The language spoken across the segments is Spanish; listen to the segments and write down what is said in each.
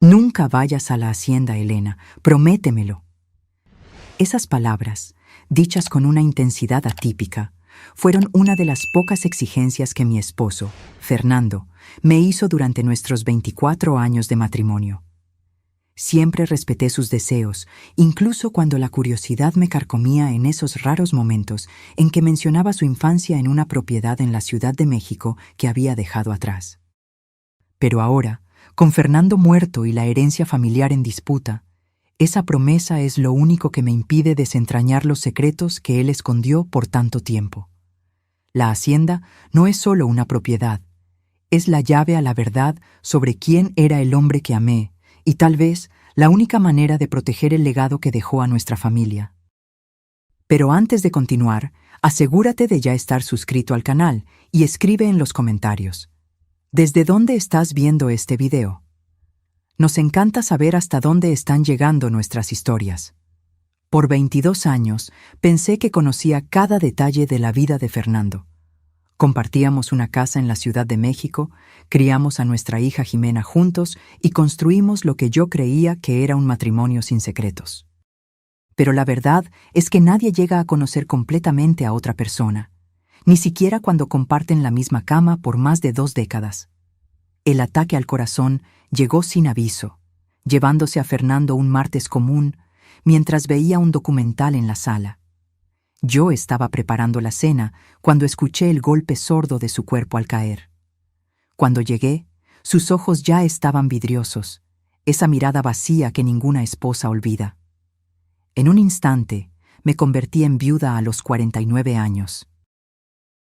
Nunca vayas a la hacienda, Elena, prométemelo. Esas palabras, dichas con una intensidad atípica, fueron una de las pocas exigencias que mi esposo, Fernando, me hizo durante nuestros 24 años de matrimonio. Siempre respeté sus deseos, incluso cuando la curiosidad me carcomía en esos raros momentos en que mencionaba su infancia en una propiedad en la Ciudad de México que había dejado atrás. Pero ahora, con Fernando muerto y la herencia familiar en disputa, esa promesa es lo único que me impide desentrañar los secretos que él escondió por tanto tiempo. La hacienda no es solo una propiedad, es la llave a la verdad sobre quién era el hombre que amé, y tal vez la única manera de proteger el legado que dejó a nuestra familia. Pero antes de continuar, asegúrate de ya estar suscrito al canal y escribe en los comentarios: ¿desde dónde estás viendo este video? Nos encanta saber hasta dónde están llegando nuestras historias. Por 22 años pensé que conocía cada detalle de la vida de Fernando. Compartíamos una casa en la Ciudad de México, criamos a nuestra hija Jimena juntos y construimos lo que yo creía que era un matrimonio sin secretos. Pero la verdad es que nadie llega a conocer completamente a otra persona, ni siquiera cuando comparten la misma cama por más de 2 décadas. El ataque al corazón llegó sin aviso, llevándose a Fernando un martes común mientras veía un documental en la sala. Yo estaba preparando la cena cuando escuché el golpe sordo de su cuerpo al caer. Cuando llegué, sus ojos ya estaban vidriosos, esa mirada vacía que ninguna esposa olvida. En un instante, me convertí en viuda a los 49 años.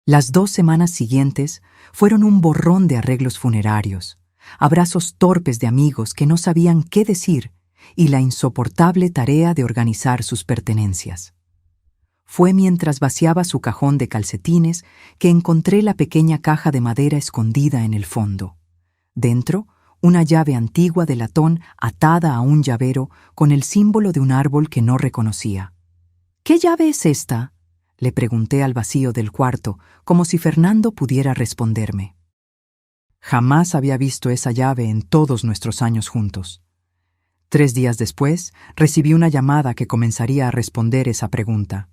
Las 2 semanas siguientes fueron un borrón de arreglos funerarios, abrazos torpes de amigos que no sabían qué decir y la insoportable tarea de organizar sus pertenencias. Fue mientras vaciaba su cajón de calcetines que encontré la pequeña caja de madera escondida en el fondo. Dentro, una llave antigua de latón atada a un llavero con el símbolo de un árbol que no reconocía. ¿Qué llave es esta?, le pregunté al vacío del cuarto, como si Fernando pudiera responderme. Jamás había visto esa llave en todos nuestros años juntos. 3 días después, recibí una llamada que comenzaría a responder esa pregunta.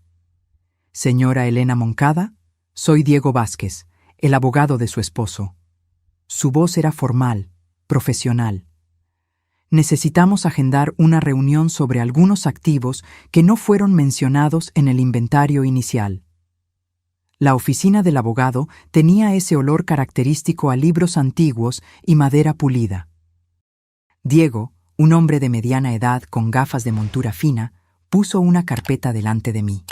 Señora Elena Moncada, soy Diego Vázquez, el abogado de su esposo. Su voz era formal, profesional. Necesitamos agendar una reunión sobre algunos activos que no fueron mencionados en el inventario inicial. La oficina del abogado tenía ese olor característico a libros antiguos y madera pulida. Diego, un hombre de mediana edad con gafas de montura fina, puso una carpeta delante de mí.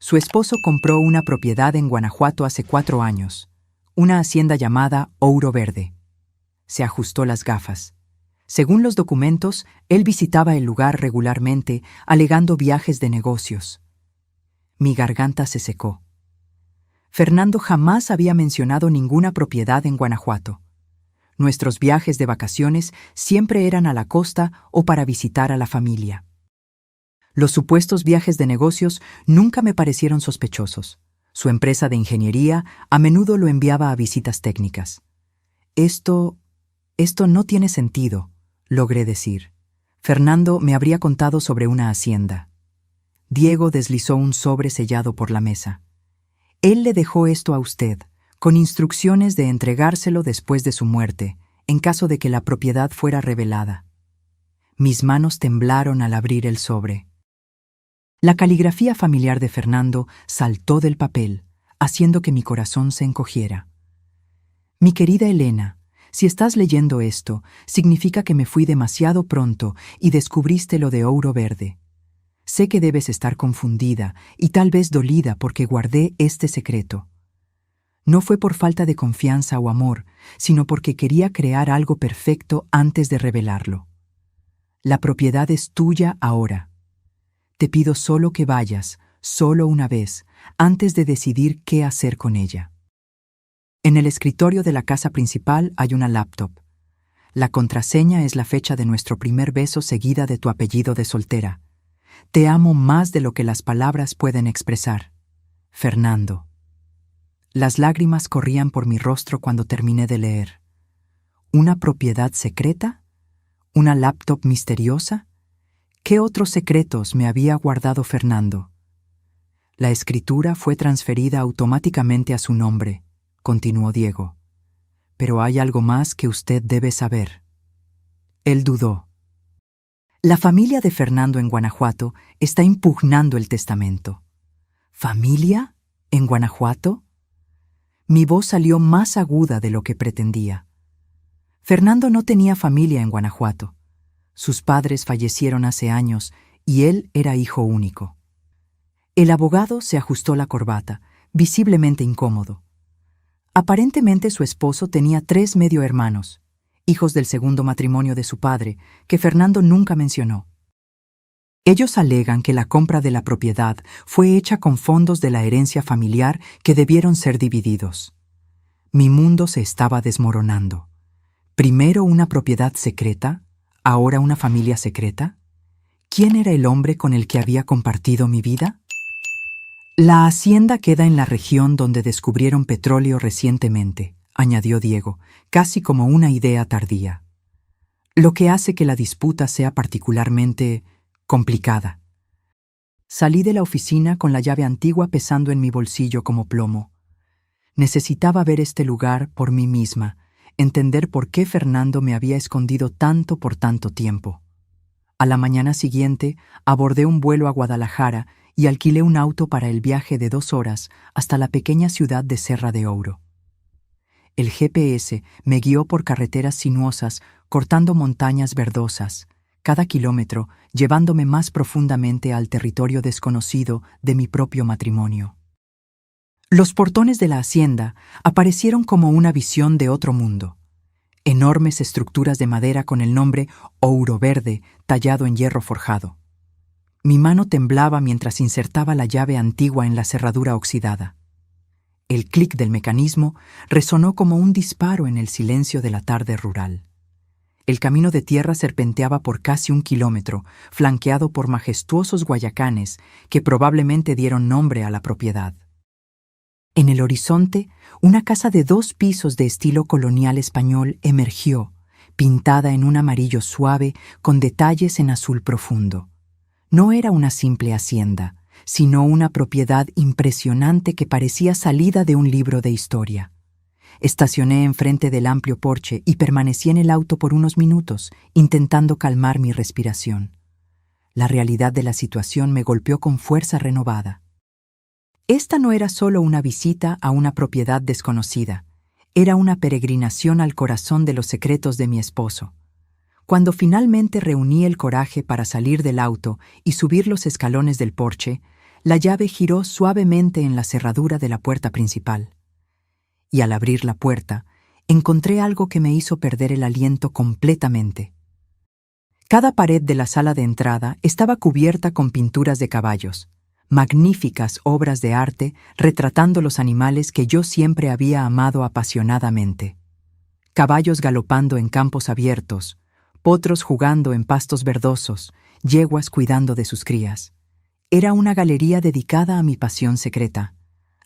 Su esposo compró una propiedad en Guanajuato hace 4 años, una hacienda llamada Ouro Verde. Se ajustó las gafas. Según los documentos, él visitaba el lugar regularmente, alegando viajes de negocios. Mi garganta se secó. Fernando jamás había mencionado ninguna propiedad en Guanajuato. Nuestros viajes de vacaciones siempre eran a la costa o para visitar a la familia. Los supuestos viajes de negocios nunca me parecieron sospechosos. Su empresa de ingeniería a menudo lo enviaba a visitas técnicas. Esto no tiene sentido, logré decir. Fernando me habría contado sobre una hacienda. Diego deslizó un sobre sellado por la mesa. Él le dejó esto a usted, con instrucciones de entregárselo después de su muerte, en caso de que la propiedad fuera revelada. Mis manos temblaron al abrir el sobre. La caligrafía familiar de Fernando saltó del papel, haciendo que mi corazón se encogiera. Mi querida Elena, si estás leyendo esto, significa que me fui demasiado pronto y descubriste lo de Ouro Verde. Sé que debes estar confundida y tal vez dolida porque guardé este secreto. No fue por falta de confianza o amor, sino porque quería crear algo perfecto antes de revelarlo. La propiedad es tuya ahora. Te pido solo que vayas, solo una vez, antes de decidir qué hacer con ella. En el escritorio de la casa principal hay una laptop. La contraseña es la fecha de nuestro primer beso seguida de tu apellido de soltera. Te amo más de lo que las palabras pueden expresar. Fernando. Las lágrimas corrían por mi rostro cuando terminé de leer. ¿Una propiedad secreta? ¿Una laptop misteriosa? ¿Qué otros secretos me había guardado Fernando? La escritura fue transferida automáticamente a su nombre, continuó Diego. Pero hay algo más que usted debe saber. Él dudó. La familia de Fernando en Guanajuato está impugnando el testamento. ¿Familia? ¿En Guanajuato? Mi voz salió más aguda de lo que pretendía. Fernando no tenía familia en Guanajuato. Sus padres fallecieron hace años y él era hijo único. El abogado se ajustó la corbata, visiblemente incómodo. Aparentemente su esposo tenía 3 medio hermanos, hijos del segundo matrimonio de su padre, que Fernando nunca mencionó. Ellos alegan que la compra de la propiedad fue hecha con fondos de la herencia familiar que debieron ser divididos. Mi mundo se estaba desmoronando. Primero una propiedad secreta, ahora una familia secreta. ¿Quién era el hombre con el que había compartido mi vida? La hacienda queda en la región donde descubrieron petróleo recientemente, añadió Diego, casi como una idea tardía. Lo que hace que la disputa sea particularmente complicada. Salí de la oficina con la llave antigua pesando en mi bolsillo como plomo. Necesitaba ver este lugar por mí misma, entender por qué Fernando me había escondido tanto por tanto tiempo. A la mañana siguiente, abordé un vuelo a Guadalajara y alquilé un auto para el viaje de 2 horas hasta la pequeña ciudad de Serra de Ouro. El GPS me guió por carreteras sinuosas, cortando montañas verdosas, cada kilómetro llevándome más profundamente al territorio desconocido de mi propio matrimonio. Los portones de la hacienda aparecieron como una visión de otro mundo. Enormes estructuras de madera con el nombre Ouro Verde tallado en hierro forjado. Mi mano temblaba mientras insertaba la llave antigua en la cerradura oxidada. El clic del mecanismo resonó como un disparo en el silencio de la tarde rural. El camino de tierra serpenteaba por casi 1 kilómetro, flanqueado por majestuosos guayacanes que probablemente dieron nombre a la propiedad. En el horizonte, una casa de 2 pisos de estilo colonial español emergió, pintada en un amarillo suave con detalles en azul profundo. No era una simple hacienda, sino una propiedad impresionante que parecía salida de un libro de historia. Estacioné enfrente del amplio porche y permanecí en el auto por unos minutos, intentando calmar mi respiración. La realidad de la situación me golpeó con fuerza renovada. Esta no era solo una visita a una propiedad desconocida, era una peregrinación al corazón de los secretos de mi esposo. Cuando finalmente reuní el coraje para salir del auto y subir los escalones del porche, la llave giró suavemente en la cerradura de la puerta principal. Y al abrir la puerta, encontré algo que me hizo perder el aliento completamente. Cada pared de la sala de entrada estaba cubierta con pinturas de caballos, magníficas obras de arte retratando los animales que yo siempre había amado apasionadamente. Caballos galopando en campos abiertos, potros jugando en pastos verdosos, yeguas cuidando de sus crías. Era una galería dedicada a mi pasión secreta,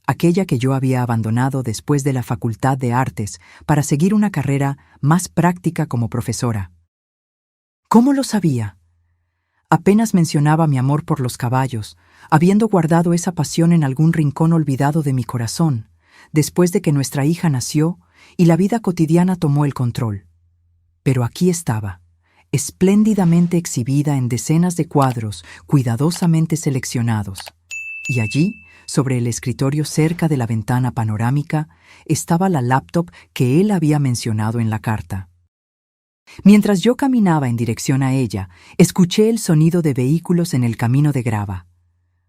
aquella que yo había abandonado después de la Facultad de Artes para seguir una carrera más práctica como profesora. ¿Cómo lo sabía? Apenas mencionaba mi amor por los caballos, habiendo guardado esa pasión en algún rincón olvidado de mi corazón, después de que nuestra hija nació y la vida cotidiana tomó el control. Pero aquí estaba, espléndidamente exhibida en decenas de cuadros cuidadosamente seleccionados. Y allí, sobre el escritorio cerca de la ventana panorámica, estaba la laptop que él había mencionado en la carta. Mientras yo caminaba en dirección a ella, escuché el sonido de vehículos en el camino de grava.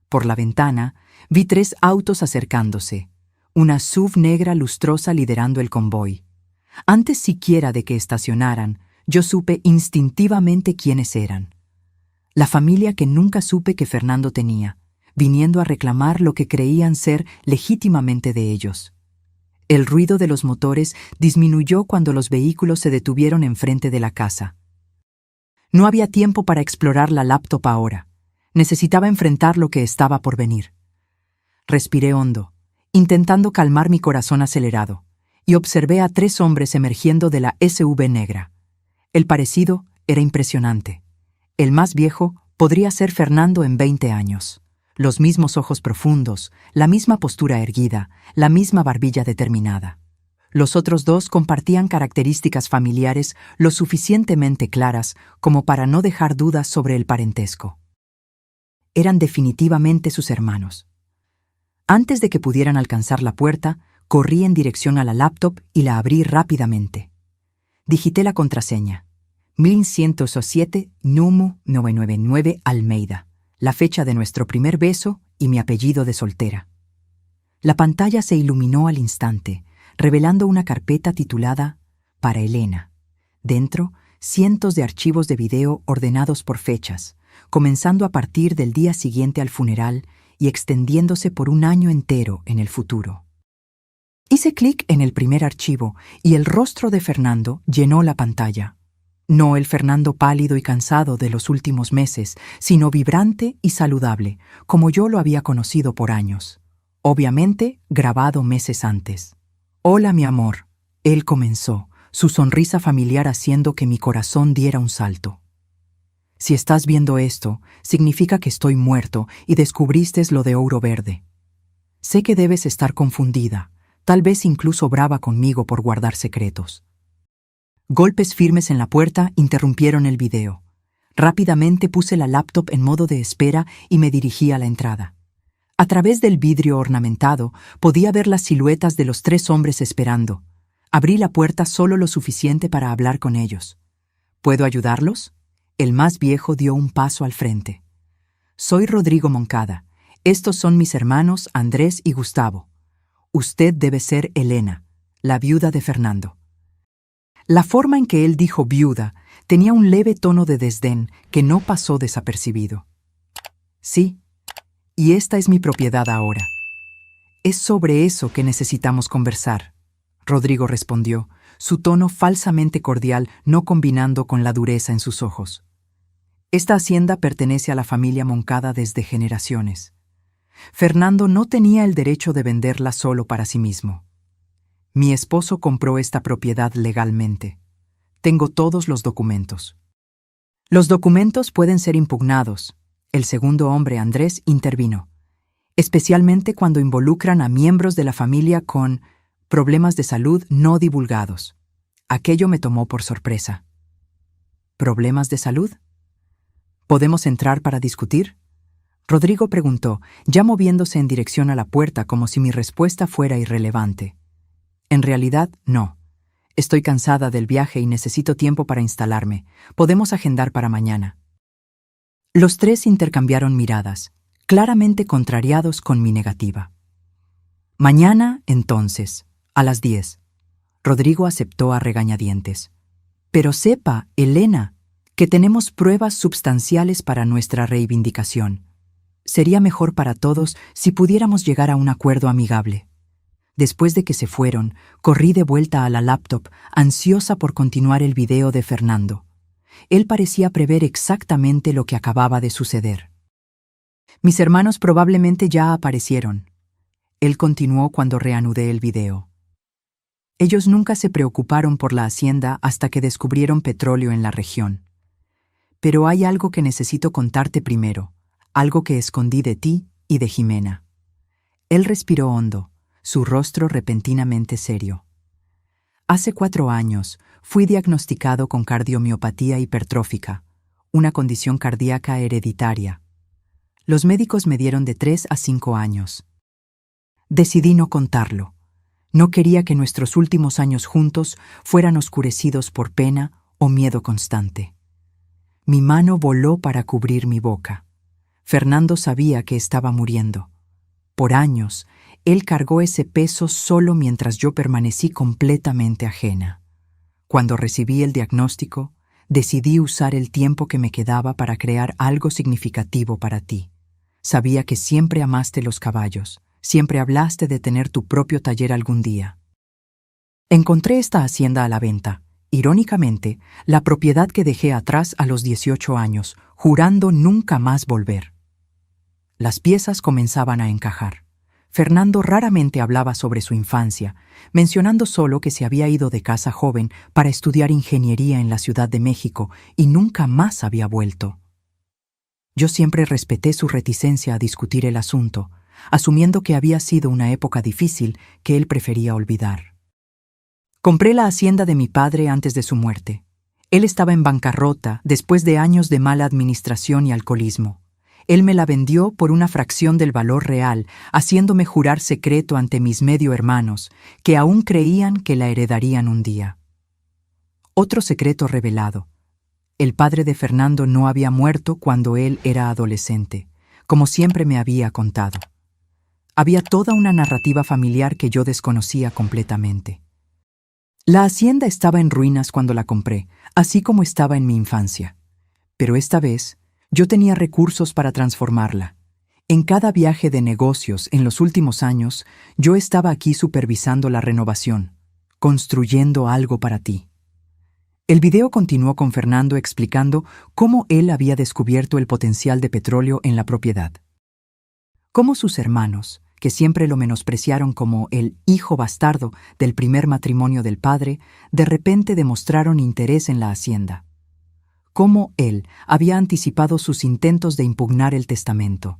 Por la ventana, vi 3 autos acercándose, una SUV negra lustrosa liderando el convoy. Antes siquiera de que estacionaran, yo supe instintivamente quiénes eran. La familia que nunca supe que Fernando tenía, viniendo a reclamar lo que creían ser legítimamente de ellos. El ruido de los motores disminuyó cuando los vehículos se detuvieron enfrente de la casa. No había tiempo para explorar la laptop ahora. Necesitaba enfrentar lo que estaba por venir. Respiré hondo, intentando calmar mi corazón acelerado, y observé a 3 hombres emergiendo de la SUV negra. El parecido Era impresionante. El más viejo podría ser Fernando en 20 años. Los mismos ojos profundos, la misma postura erguida, la misma barbilla determinada. Los otros dos compartían características familiares lo suficientemente claras como para no dejar dudas sobre el parentesco. Eran definitivamente sus hermanos. Antes de que pudieran alcanzar la puerta, corrí en dirección a la laptop y la abrí rápidamente. Digité la contraseña. 1107 Numu 999 Almeida, la fecha de nuestro primer beso y mi apellido de soltera. La pantalla se iluminó al instante, revelando una carpeta titulada Para Elena. Dentro, cientos de archivos de video ordenados por fechas, comenzando a partir del día siguiente al funeral y extendiéndose por un año entero en el futuro. Hice clic en el primer archivo y el rostro de Fernando llenó la pantalla. No el Fernando pálido y cansado de los últimos meses, sino vibrante y saludable, como yo lo había conocido por años. Obviamente, grabado meses antes. «Hola, mi amor», él comenzó, su sonrisa familiar haciendo que mi corazón diera un salto. «Si estás viendo esto, significa que estoy muerto y descubriste lo de Ouro Verde. Sé que debes estar confundida, tal vez incluso brava conmigo por guardar secretos». Golpes firmes en la puerta interrumpieron el video. Rápidamente puse la laptop en modo de espera y me dirigí a la entrada. A través del vidrio ornamentado podía ver las siluetas de los 3 hombres esperando. Abrí la puerta solo lo suficiente para hablar con ellos. ¿Puedo ayudarlos? El más viejo dio un paso al frente. Soy Rodrigo Moncada. Estos son mis hermanos Andrés y Gustavo. Usted debe ser Elena, la viuda de Fernando. La forma en que él dijo viuda tenía un leve tono de desdén que no pasó desapercibido. Sí, y esta es mi propiedad ahora. Es sobre eso que necesitamos conversar, Rodrigo respondió, su tono falsamente cordial no combinando con la dureza en sus ojos. Esta hacienda pertenece a la familia Moncada desde generaciones. Fernando no tenía el derecho de venderla solo para sí mismo. Mi esposo compró esta propiedad legalmente. Tengo todos los documentos. Los documentos pueden ser impugnados. El segundo hombre, Andrés, intervino. Especialmente cuando involucran a miembros de la familia con problemas de salud no divulgados. Aquello me tomó por sorpresa. ¿Problemas de salud? ¿Podemos entrar para discutir? Rodrigo preguntó, ya moviéndose en dirección a la puerta como si mi respuesta fuera irrelevante. En realidad, no. Estoy cansada del viaje y necesito tiempo para instalarme. Podemos agendar para mañana. Los 3 intercambiaron miradas, claramente contrariados con mi negativa. Mañana, entonces, a las 10. Rodrigo aceptó a regañadientes. Pero sepa, Elena, que tenemos pruebas substanciales para nuestra reivindicación. Sería mejor para todos si pudiéramos llegar a un acuerdo amigable. Después de que se fueron, corrí de vuelta a la laptop, ansiosa por continuar el video de Fernando. Él parecía prever exactamente lo que acababa de suceder. Mis hermanos probablemente ya aparecieron. Él continuó cuando reanudé el video. Ellos nunca se preocuparon por la hacienda hasta que descubrieron petróleo en la región. Pero hay algo que necesito contarte primero, algo que escondí de ti y de Jimena. Él respiró hondo, su rostro repentinamente serio. Hace 4 años fui diagnosticado con cardiomiopatía hipertrófica, una condición cardíaca hereditaria. Los médicos me dieron de 3 a 5 años. Decidí no contarlo. No quería que nuestros últimos años juntos fueran oscurecidos por pena o miedo constante. Mi mano voló para cubrir mi boca. Fernando sabía que estaba muriendo. Por años, él cargó ese peso solo mientras yo permanecí completamente ajena. Cuando recibí el diagnóstico, decidí usar el tiempo que me quedaba para crear algo significativo para ti. Sabía que siempre amaste los caballos, siempre hablaste de tener tu propio taller algún día. Encontré esta hacienda a la venta, irónicamente, la propiedad que dejé atrás a los 18 años, jurando nunca más volver. Las piezas comenzaban a encajar. Fernando raramente hablaba sobre su infancia, mencionando solo que se había ido de casa joven para estudiar ingeniería en la Ciudad de México y nunca más había vuelto. Yo siempre respeté su reticencia a discutir el asunto, asumiendo que había sido una época difícil que él prefería olvidar. Compré la hacienda de mi padre antes de su muerte. Él estaba en bancarrota después de años de mala administración y alcoholismo. Él me la vendió por una fracción del valor real, haciéndome jurar secreto ante mis medio hermanos, que aún creían que la heredarían un día. Otro secreto revelado. El padre de Fernando no había muerto cuando él era adolescente, como siempre me había contado. Había toda una narrativa familiar que yo desconocía completamente. La hacienda estaba en ruinas cuando la compré, así como estaba en mi infancia. Pero esta vez, yo tenía recursos para transformarla. En cada viaje de negocios en los últimos años, yo estaba aquí supervisando la renovación, construyendo algo para ti. El video continuó con Fernando explicando cómo él había descubierto el potencial de petróleo en la propiedad. Cómo sus hermanos, que siempre lo menospreciaron como el hijo bastardo del primer matrimonio del padre, de repente demostraron interés en la hacienda. Cómo él había anticipado sus intentos de impugnar el testamento.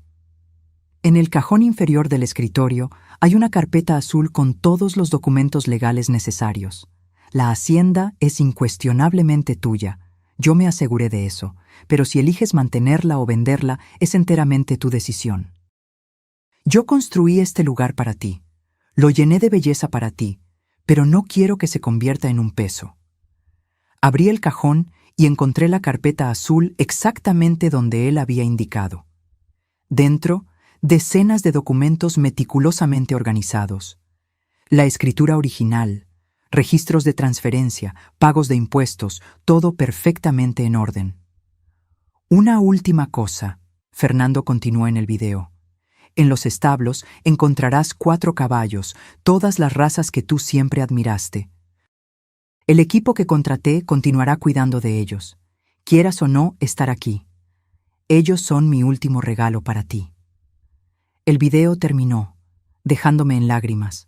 En el cajón inferior del escritorio hay una carpeta azul con todos los documentos legales necesarios. La hacienda es incuestionablemente tuya. Yo me aseguré de eso, pero si eliges mantenerla o venderla, es enteramente tu decisión. Yo construí este lugar para ti. Lo llené de belleza para ti, pero no quiero que se convierta en un peso. Abrí el cajón y encontré la carpeta azul exactamente donde él había indicado. Dentro, decenas de documentos meticulosamente organizados. La escritura original, registros de transferencia, pagos de impuestos, todo perfectamente en orden. Una última cosa, Fernando continuó en el video. En los establos encontrarás 4 caballos, todas las razas que tú siempre admiraste. El equipo que contraté continuará cuidando de ellos. Quieras o no estar aquí. Ellos son mi último regalo para ti. El video terminó, dejándome en lágrimas.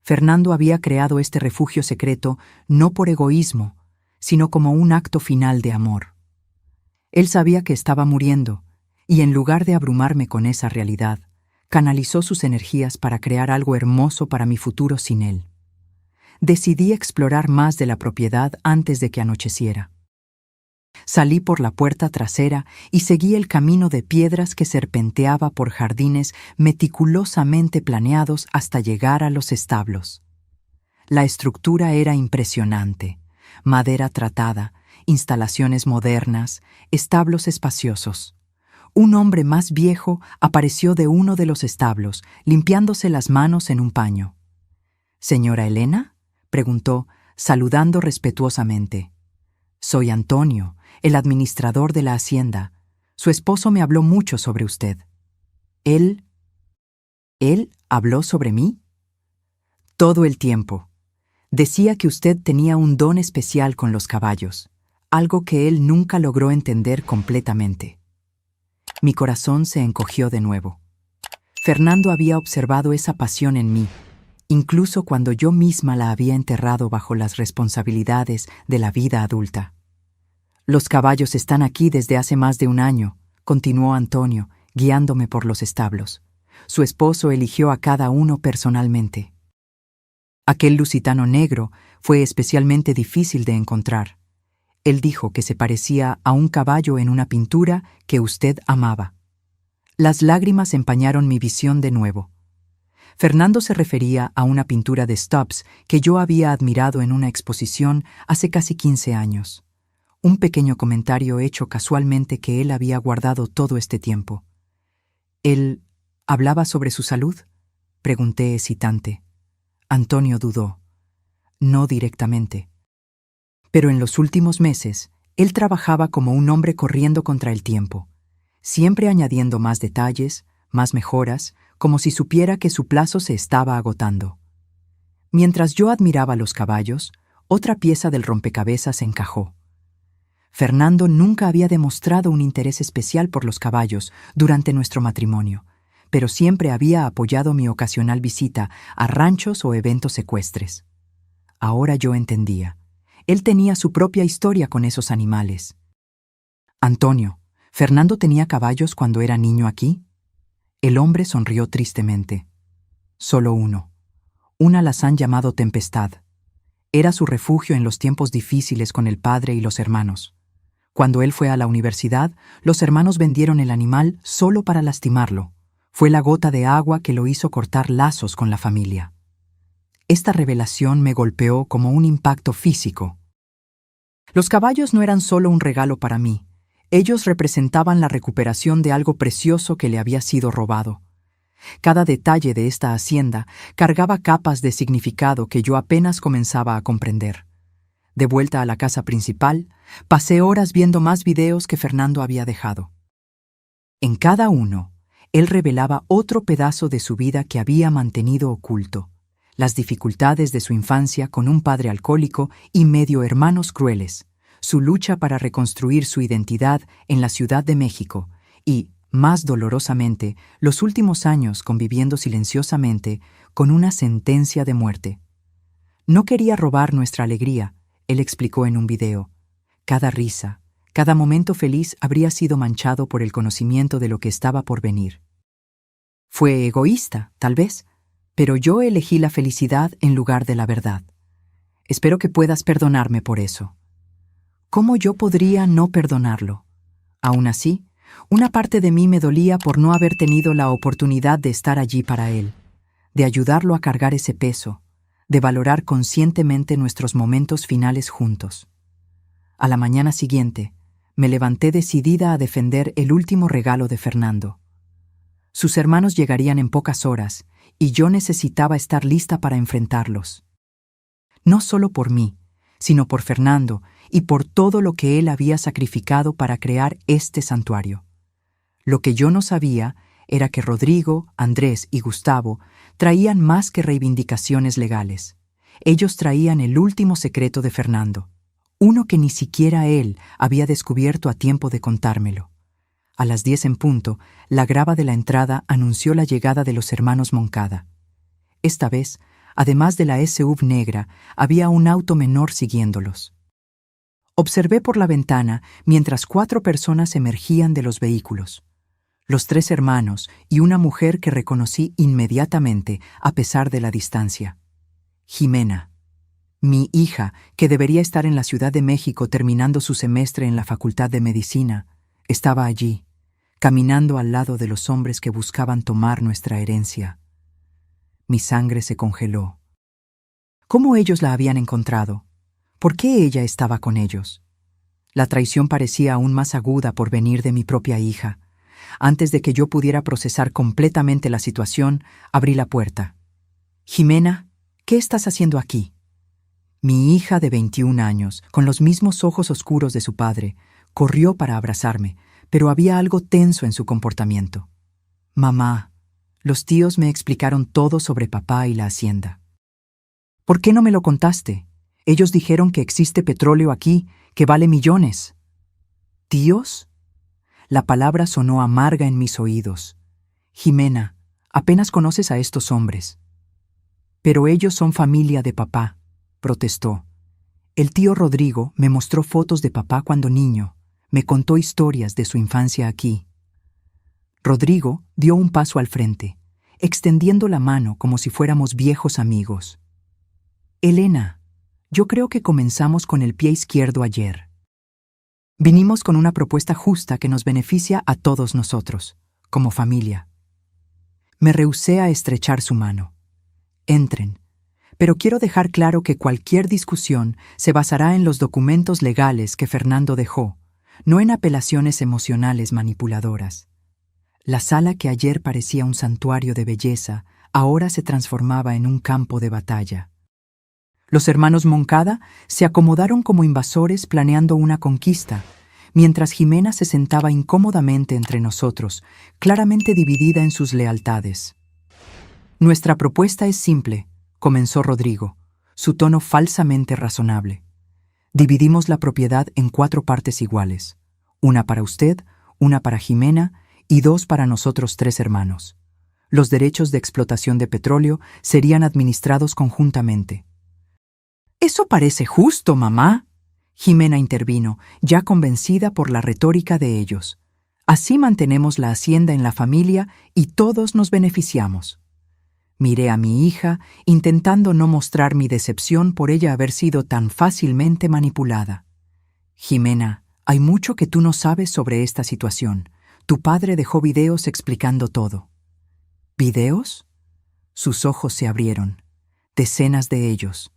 Fernando había creado este refugio secreto no por egoísmo, sino como un acto final de amor. Él sabía que estaba muriendo, y en lugar de abrumarme con esa realidad, canalizó sus energías para crear algo hermoso para mi futuro sin él. Decidí explorar más de la propiedad antes de que anocheciera. Salí por la puerta trasera y seguí el camino de piedras que serpenteaba por jardines meticulosamente planeados hasta llegar a los establos. La estructura era impresionante: madera tratada, instalaciones modernas, establos espaciosos. Un hombre más viejo apareció de uno de los establos, limpiándose las manos en un paño. «¿Señora Elena?», preguntó, saludando respetuosamente. «Soy Antonio, el administrador de la hacienda. Su esposo me habló mucho sobre usted». ¿Él habló sobre mí? Todo el tiempo. Decía que usted tenía un don especial con los caballos, algo que él nunca logró entender completamente. Mi corazón se encogió de nuevo. Fernando había observado esa pasión en mí, incluso cuando yo misma la había enterrado bajo las responsabilidades de la vida adulta. «Los caballos están aquí desde hace más de un año», continuó Antonio, guiándome por los establos. Su esposo eligió a cada uno personalmente. Aquel lusitano negro fue especialmente difícil de encontrar. Él dijo que se parecía a un caballo en una pintura que usted amaba. Las lágrimas empañaron mi visión de nuevo. Fernando se refería a una pintura de Stubbs que yo había admirado en una exposición hace casi 15 años. Un pequeño comentario hecho casualmente que él había guardado todo este tiempo. «¿Él hablaba sobre su salud?», pregunté hesitante. Antonio dudó. «No directamente. Pero en los últimos meses, él trabajaba como un hombre corriendo contra el tiempo, siempre añadiendo más detalles, más mejoras, como si supiera que su plazo se estaba agotando. Mientras yo admiraba los caballos, otra pieza del rompecabezas encajó. Fernando nunca había demostrado un interés especial por los caballos durante nuestro matrimonio, pero siempre había apoyado mi ocasional visita a ranchos o eventos ecuestres. Ahora yo entendía. Él tenía su propia historia con esos animales. Antonio, ¿Fernando tenía caballos cuando era niño aquí? El hombre sonrió tristemente. Solo uno. Un alazán llamado Tempestad. Era su refugio en los tiempos difíciles con el padre y los hermanos. Cuando él fue a la universidad, los hermanos vendieron el animal solo para lastimarlo. Fue la gota de agua que lo hizo cortar lazos con la familia. Esta revelación me golpeó como un impacto físico. Los caballos no eran solo un regalo para mí. Ellos representaban la recuperación de algo precioso que le había sido robado. Cada detalle de esta hacienda cargaba capas de significado que yo apenas comenzaba a comprender. De vuelta a la casa principal, pasé horas viendo más videos que Fernando había dejado. En cada uno, él revelaba otro pedazo de su vida que había mantenido oculto, las dificultades de su infancia con un padre alcohólico y medio hermanos crueles, su lucha para reconstruir su identidad en la Ciudad de México y, más dolorosamente, los últimos años conviviendo silenciosamente con una sentencia de muerte. No quería robar nuestra alegría, él explicó en un video. Cada risa, cada momento feliz habría sido manchado por el conocimiento de lo que estaba por venir. Fue egoísta, tal vez, pero yo elegí la felicidad en lugar de la verdad. Espero que puedas perdonarme por eso. ¿Cómo yo podría no perdonarlo? Aún así, una parte de mí me dolía por no haber tenido la oportunidad de estar allí para él, de ayudarlo a cargar ese peso, de valorar conscientemente nuestros momentos finales juntos. A la mañana siguiente, me levanté decidida a defender el último regalo de Fernando. Sus hermanos llegarían en pocas horas, y yo necesitaba estar lista para enfrentarlos. No solo por mí, sino por Fernando y por todo lo que él había sacrificado para crear este santuario. Lo que yo no sabía era que Rodrigo, Andrés y Gustavo traían más que reivindicaciones legales. Ellos traían el último secreto de Fernando, uno que ni siquiera él había descubierto a tiempo de contármelo. A las 10 en punto, la grava de la entrada anunció la llegada de los hermanos Moncada. Esta vez, además de la SUV negra, había un auto menor siguiéndolos. Observé por la ventana mientras 4 personas emergían de los vehículos. Los 3 hermanos y una mujer que reconocí inmediatamente a pesar de la distancia. Jimena, mi hija, que debería estar en la Ciudad de México terminando su semestre en la Facultad de Medicina, estaba allí, caminando al lado de los hombres que buscaban tomar nuestra herencia. Mi sangre se congeló. ¿Cómo ellos la habían encontrado? ¿Por qué ella estaba con ellos? La traición parecía aún más aguda por venir de mi propia hija. Antes de que yo pudiera procesar completamente la situación, abrí la puerta. «Jimena, ¿qué estás haciendo aquí?» Mi hija de 21 años, con los mismos ojos oscuros de su padre, corrió para abrazarme, pero había algo tenso en su comportamiento. «Mamá, los tíos me explicaron todo sobre papá y la hacienda». «¿Por qué no me lo contaste? Ellos dijeron que existe petróleo aquí, que vale millones». «¿Tíos?» La palabra sonó amarga en mis oídos. «Jimena, apenas conoces a estos hombres». «Pero ellos son familia de papá», protestó. «El tío Rodrigo me mostró fotos de papá cuando niño, me contó historias de su infancia aquí». Rodrigo dio un paso al frente, extendiendo la mano como si fuéramos viejos amigos. «Elena, yo creo que comenzamos con el pie izquierdo ayer. Vinimos con una propuesta justa que nos beneficia a todos nosotros, como familia». Me rehusé a estrechar su mano. «Entren, pero quiero dejar claro que cualquier discusión se basará en los documentos legales que Fernando dejó, no en apelaciones emocionales manipuladoras». La sala que ayer parecía un santuario de belleza, ahora se transformaba en un campo de batalla. Los hermanos Moncada se acomodaron como invasores planeando una conquista, mientras Jimena se sentaba incómodamente entre nosotros, claramente dividida en sus lealtades. «Nuestra propuesta es simple», comenzó Rodrigo, su tono falsamente razonable. «Dividimos la propiedad en 4 partes iguales, una para usted, una para Jimena y 2 para nosotros 3 hermanos. Los derechos de explotación de petróleo serían administrados conjuntamente. «Eso parece justo, mamá», Jimena intervino, ya convencida por la retórica de ellos. «Así mantenemos la hacienda en la familia y todos nos beneficiamos». Miré a mi hija, intentando no mostrar mi decepción por ella haber sido tan fácilmente manipulada. «Jimena, hay mucho que tú no sabes sobre esta situación. Tu padre dejó videos explicando todo». «¿Videos?». Sus ojos se abrieron. Decenas de ellos.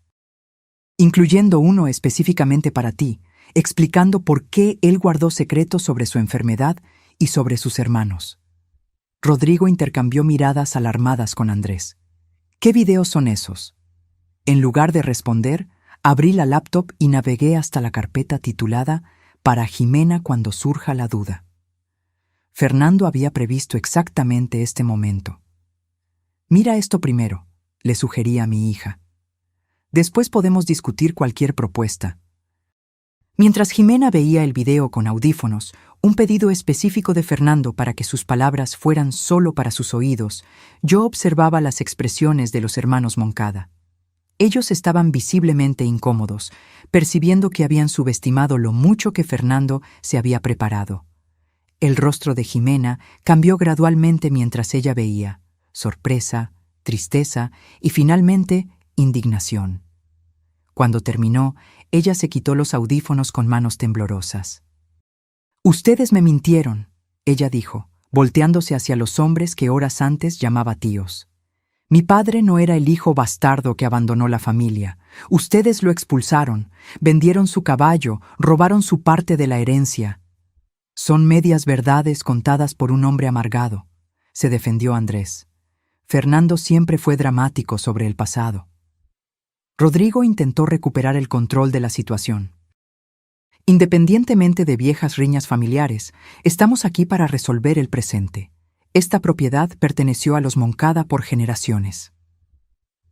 Incluyendo uno específicamente para ti, explicando por qué él guardó secretos sobre su enfermedad y sobre sus hermanos. Rodrigo intercambió miradas alarmadas con Andrés. «¿Qué videos son esos?». En lugar de responder, abrí la laptop y navegué hasta la carpeta titulada «Para Jimena cuando surja la duda». Fernando había previsto exactamente este momento. «Mira esto primero», le sugerí a mi hija. «Después podemos discutir cualquier propuesta». Mientras Jimena veía el video con audífonos, un pedido específico de Fernando para que sus palabras fueran solo para sus oídos, yo observaba las expresiones de los hermanos Moncada. Ellos estaban visiblemente incómodos, percibiendo que habían subestimado lo mucho que Fernando se había preparado. El rostro de Jimena cambió gradualmente mientras ella veía sorpresa, tristeza y finalmente indignación. Cuando terminó, ella se quitó los audífonos con manos temblorosas. «Ustedes me mintieron», ella dijo, volteándose hacia los hombres que horas antes llamaba tíos. «Mi padre no era el hijo bastardo que abandonó la familia. Ustedes lo expulsaron, vendieron su caballo, robaron su parte de la herencia». «Son medias verdades contadas por un hombre amargado», se defendió Andrés. «Fernando siempre fue dramático sobre el pasado». Rodrigo intentó recuperar el control de la situación. «Independientemente de viejas riñas familiares, estamos aquí para resolver el presente. Esta propiedad perteneció a los Moncada por generaciones.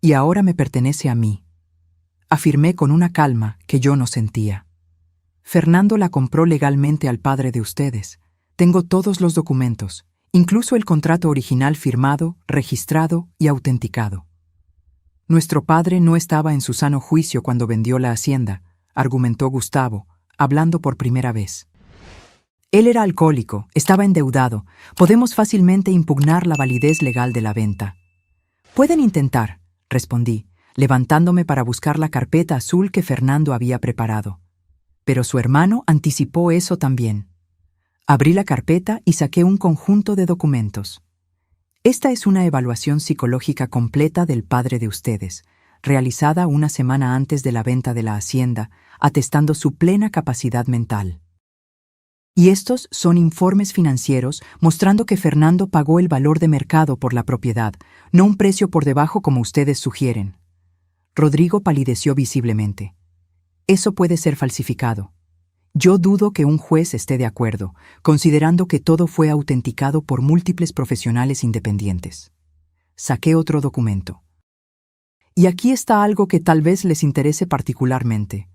Y ahora me pertenece a mí», afirmé con una calma que yo no sentía. «Fernando la compró legalmente al padre de ustedes. Tengo todos los documentos, incluso el contrato original firmado, registrado y autenticado». «Nuestro padre no estaba en su sano juicio cuando vendió la hacienda», argumentó Gustavo, hablando por primera vez. «Él era alcohólico, estaba endeudado. Podemos fácilmente impugnar la validez legal de la venta». «Pueden intentar», respondí, levantándome para buscar la carpeta azul que Fernando había preparado. Pero su hermano anticipó eso también. Abrí la carpeta y saqué un conjunto de documentos. «Esta es una evaluación psicológica completa del padre de ustedes, realizada una semana antes de la venta de la hacienda, atestando su plena capacidad mental. Y estos son informes financieros mostrando que Fernando pagó el valor de mercado por la propiedad, no un precio por debajo como ustedes sugieren». Rodrigo palideció visiblemente. «Eso puede ser falsificado. Yo dudo que un juez esté de acuerdo, considerando que todo fue autenticado por múltiples profesionales independientes». Saqué otro documento. «Y aquí está algo que tal vez les interese particularmente.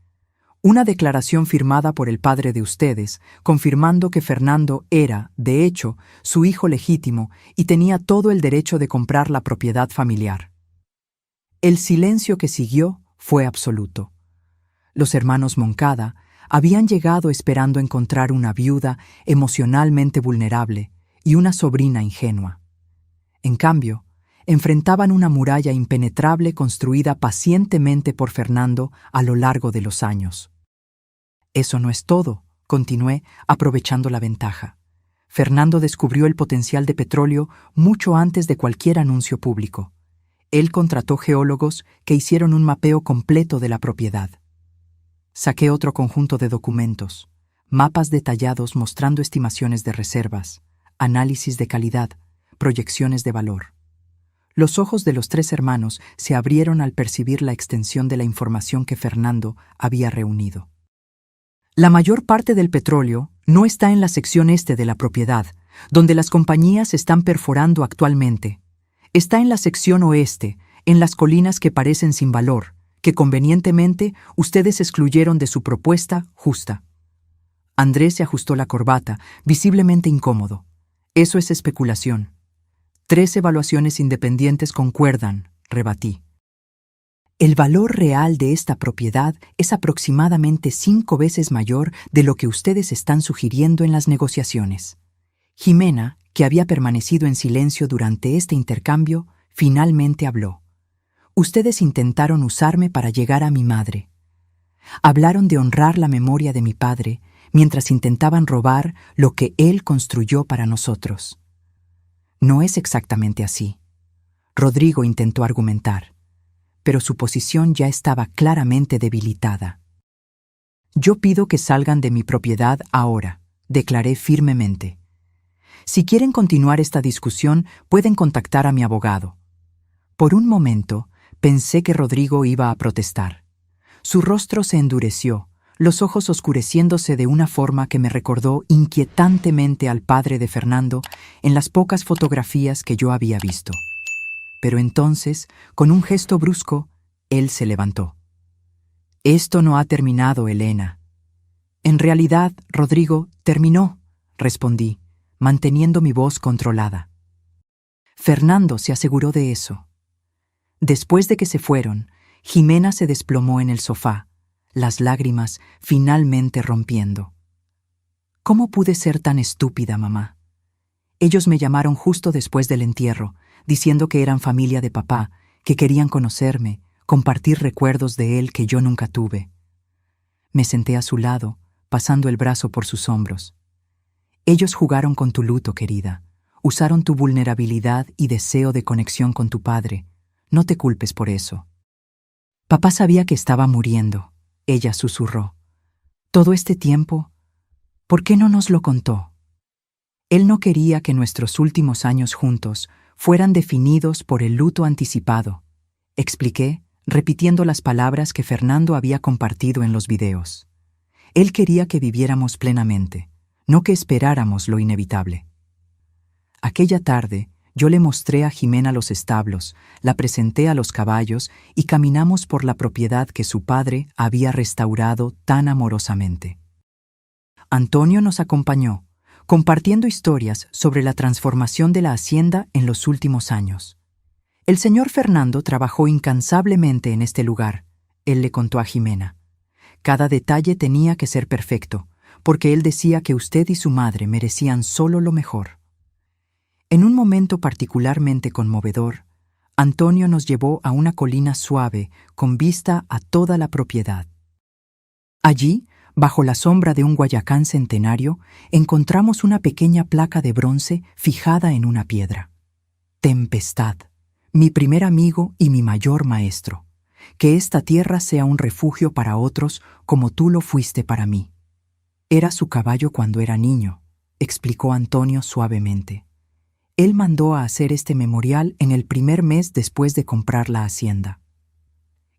Una declaración firmada por el padre de ustedes, confirmando que Fernando era, de hecho, su hijo legítimo y tenía todo el derecho de comprar la propiedad familiar». El silencio que siguió fue absoluto. Los hermanos Moncada habían llegado esperando encontrar una viuda emocionalmente vulnerable y una sobrina ingenua. En cambio, enfrentaban una muralla impenetrable construida pacientemente por Fernando a lo largo de los años. «Eso no es todo», continué, aprovechando la ventaja. «Fernando descubrió el potencial de petróleo mucho antes de cualquier anuncio público. Él contrató geólogos que hicieron un mapeo completo de la propiedad». Saqué otro conjunto de documentos, mapas detallados mostrando estimaciones de reservas, análisis de calidad, proyecciones de valor. Los ojos de los tres hermanos se abrieron al percibir la extensión de la información que Fernando había reunido. «La mayor parte del petróleo no está en la sección este de la propiedad, donde las compañías están perforando actualmente. Está en la sección oeste, en las colinas que parecen sin valor, que convenientemente ustedes excluyeron de su propuesta justa». Andrés se ajustó la corbata, visiblemente incómodo. «Eso es especulación». 3 evaluaciones independientes concuerdan, rebatí. El valor real de esta propiedad es aproximadamente 5 veces mayor de lo que ustedes están sugiriendo en las negociaciones. Jimena, que había permanecido en silencio durante este intercambio, finalmente habló. Ustedes intentaron usarme para llegar a mi madre. Hablaron de honrar la memoria de mi padre mientras intentaban robar lo que él construyó para nosotros. No es exactamente así. Rodrigo intentó argumentar, pero su posición ya estaba claramente debilitada. Yo pido que salgan de mi propiedad ahora, declaré firmemente. Si quieren continuar esta discusión, pueden contactar a mi abogado. Por un momento, pensé que Rodrigo iba a protestar. Su rostro se endureció, los ojos oscureciéndose de una forma que me recordó inquietantemente al padre de Fernando en las pocas fotografías que yo había visto. Pero entonces, con un gesto brusco, él se levantó. Esto no ha terminado, Elena. En realidad, Rodrigo, terminó, respondí, manteniendo mi voz controlada. Fernando se aseguró de eso. Después de que se fueron, Jimena se desplomó en el sofá, las lágrimas finalmente rompiendo. ¿Cómo pude ser tan estúpida, mamá? Ellos me llamaron justo después del entierro, diciendo que eran familia de papá, que querían conocerme, compartir recuerdos de él que yo nunca tuve. Me senté a su lado, pasando el brazo por sus hombros. Ellos jugaron con tu luto, querida. Usaron tu vulnerabilidad y deseo de conexión con tu padre. No te culpes por eso. Papá sabía que estaba muriendo, ella susurró. Todo este tiempo, ¿por qué no nos lo contó? Él no quería que nuestros últimos años juntos fueran definidos por el luto anticipado, expliqué, repitiendo las palabras que Fernando había compartido en los videos. Él quería que viviéramos plenamente, no que esperáramos lo inevitable. Aquella tarde, yo le mostré a Jimena los establos, la presenté a los caballos y caminamos por la propiedad que su padre había restaurado tan amorosamente. Antonio nos acompañó, compartiendo historias sobre la transformación de la hacienda en los últimos años. El señor Fernando trabajó incansablemente en este lugar, él le contó a Jimena. Cada detalle tenía que ser perfecto, porque él decía que usted y su madre merecían solo lo mejor. En un momento particularmente conmovedor, Antonio nos llevó a una colina suave con vista a toda la propiedad. Allí, bajo la sombra de un guayacán centenario, encontramos una pequeña placa de bronce fijada en una piedra. Tempestad, mi primer amigo y mi mayor maestro. Que esta tierra sea un refugio para otros como tú lo fuiste para mí. Era su caballo cuando era niño, explicó Antonio suavemente. Él mandó a hacer este memorial en el primer mes después de comprar la hacienda.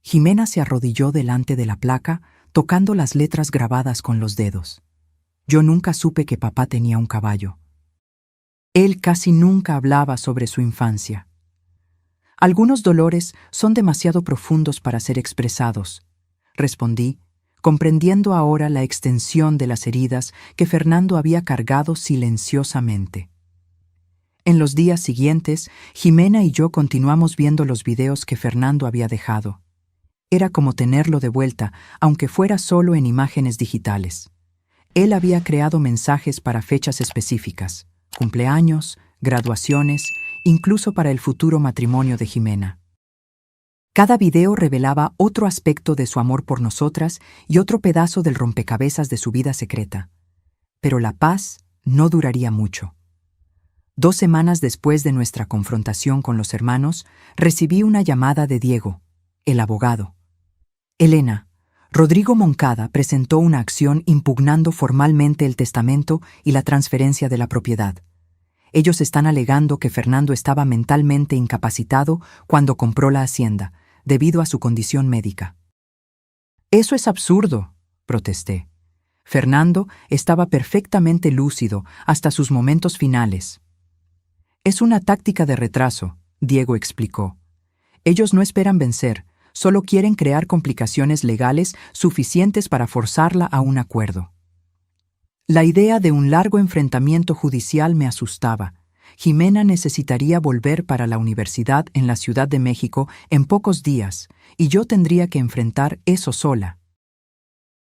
Jimena se arrodilló delante de la placa, tocando las letras grabadas con los dedos. Yo nunca supe que papá tenía un caballo. Él casi nunca hablaba sobre su infancia. Algunos dolores son demasiado profundos para ser expresados, respondí, comprendiendo ahora la extensión de las heridas que Fernando había cargado silenciosamente. En los días siguientes, Jimena y yo continuamos viendo los videos que Fernando había dejado. Era como tenerlo de vuelta, aunque fuera solo en imágenes digitales. Él había creado mensajes para fechas específicas, cumpleaños, graduaciones, incluso para el futuro matrimonio de Jimena. Cada video revelaba otro aspecto de su amor por nosotras y otro pedazo del rompecabezas de su vida secreta. Pero la paz no duraría mucho. 2 semanas después de nuestra confrontación con los hermanos, recibí una llamada de Diego, el abogado. Elena, Rodrigo Moncada presentó una acción impugnando formalmente el testamento y la transferencia de la propiedad. Ellos están alegando que Fernando estaba mentalmente incapacitado cuando compró la hacienda, debido a su condición médica. Eso es absurdo, protesté. Fernando estaba perfectamente lúcido hasta sus momentos finales. Es una táctica de retraso, Diego explicó. Ellos no esperan vencer, solo quieren crear complicaciones legales suficientes para forzarla a un acuerdo. La idea de un largo enfrentamiento judicial me asustaba. Jimena necesitaría volver para la universidad en la Ciudad de México en pocos días, y yo tendría que enfrentar eso sola.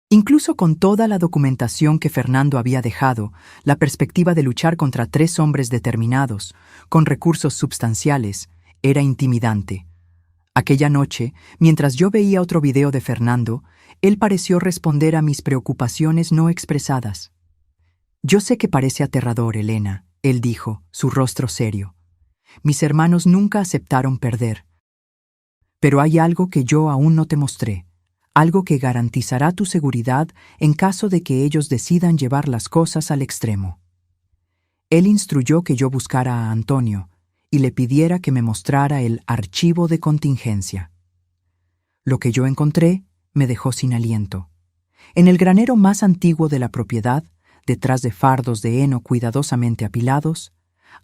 Incluso con toda la documentación que Fernando había dejado, la perspectiva de luchar contra 3 hombres determinados, con recursos substanciales, era intimidante. Aquella noche, mientras yo veía otro video de Fernando, él pareció responder a mis preocupaciones no expresadas. «Yo sé que parece aterrador, Elena», él dijo, su rostro serio. «Mis hermanos nunca aceptaron perder. Pero hay algo que yo aún no te mostré, algo que garantizará tu seguridad en caso de que ellos decidan llevar las cosas al extremo». Él instruyó que yo buscara a Antonio y le pidiera que me mostrara el archivo de contingencia. Lo que yo encontré me dejó sin aliento. En el granero más antiguo de la propiedad, detrás de fardos de heno cuidadosamente apilados,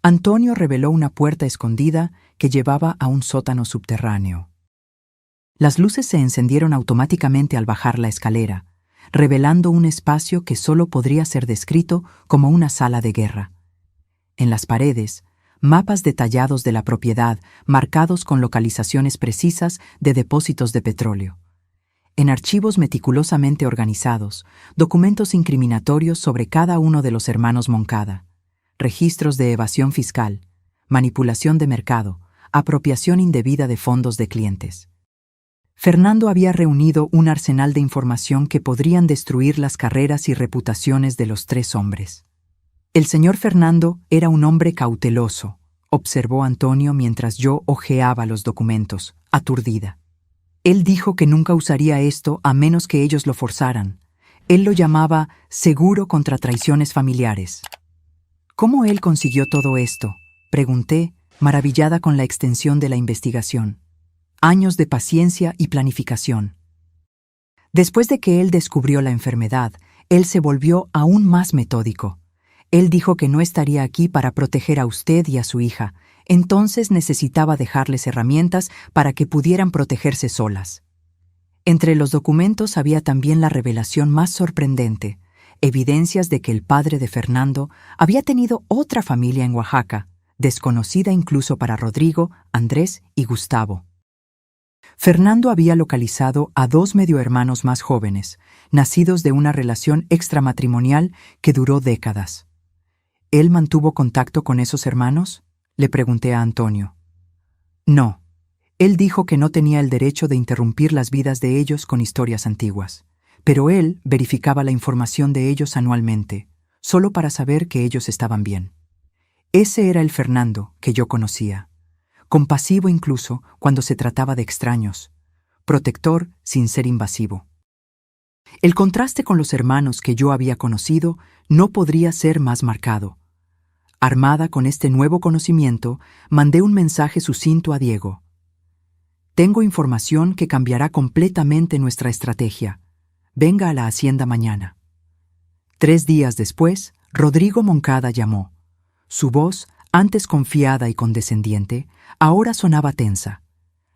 Antonio reveló una puerta escondida que llevaba a un sótano subterráneo. Las luces se encendieron automáticamente al bajar la escalera, revelando un espacio que solo podría ser descrito como una sala de guerra. En las paredes, mapas detallados de la propiedad, marcados con localizaciones precisas de depósitos de petróleo. En archivos meticulosamente organizados, documentos incriminatorios sobre cada uno de los hermanos Moncada, registros de evasión fiscal, manipulación de mercado, apropiación indebida de fondos de clientes. Fernando había reunido un arsenal de información que podrían destruir las carreras y reputaciones de los 3 hombres. El señor Fernando era un hombre cauteloso, observó Antonio mientras yo hojeaba los documentos, aturdida. Él dijo que nunca usaría esto a menos que ellos lo forzaran. Él lo llamaba seguro contra traiciones familiares. ¿Cómo él consiguió todo esto?, pregunté, maravillada con la extensión de la investigación. Años de paciencia y planificación. Después de que él descubrió la enfermedad, él se volvió aún más metódico. Él dijo que no estaría aquí para proteger a usted y a su hija, entonces necesitaba dejarles herramientas para que pudieran protegerse solas. Entre los documentos había también la revelación más sorprendente, evidencias de que el padre de Fernando había tenido otra familia en Oaxaca, desconocida incluso para Rodrigo, Andrés y Gustavo. Fernando había localizado a 2 mediohermanos más jóvenes, nacidos de una relación extramatrimonial que duró décadas. ¿Él mantuvo contacto con esos hermanos?, le pregunté a Antonio. No. Él dijo que no tenía el derecho de interrumpir las vidas de ellos con historias antiguas, pero él verificaba la información de ellos anualmente, solo para saber que ellos estaban bien. Ese era el Fernando que yo conocía, compasivo incluso cuando se trataba de extraños, protector sin ser invasivo. El contraste con los hermanos que yo había conocido no podría ser más marcado. Armada con este nuevo conocimiento, mandé un mensaje sucinto a Diego. «Tengo información que cambiará completamente nuestra estrategia. Venga a la hacienda mañana». 3 días después, Rodrigo Moncada llamó. Su voz, antes confiada y condescendiente, ahora sonaba tensa.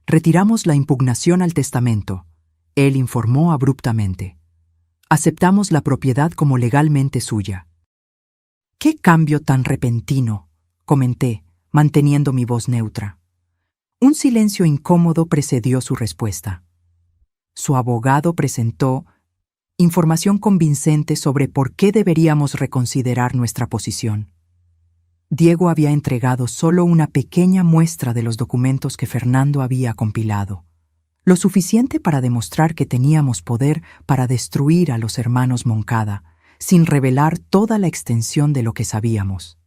«Retiramos la impugnación al testamento», él informó abruptamente. «Aceptamos la propiedad como legalmente suya». «¿Qué cambio tan repentino?», comenté, manteniendo mi voz neutra. Un silencio incómodo precedió su respuesta. Su abogado presentó información convincente sobre por qué deberíamos reconsiderar nuestra posición. Diego había entregado solo una pequeña muestra de los documentos que Fernando había compilado, lo suficiente para demostrar que teníamos poder para destruir a los hermanos Moncada, sin revelar toda la extensión de lo que sabíamos.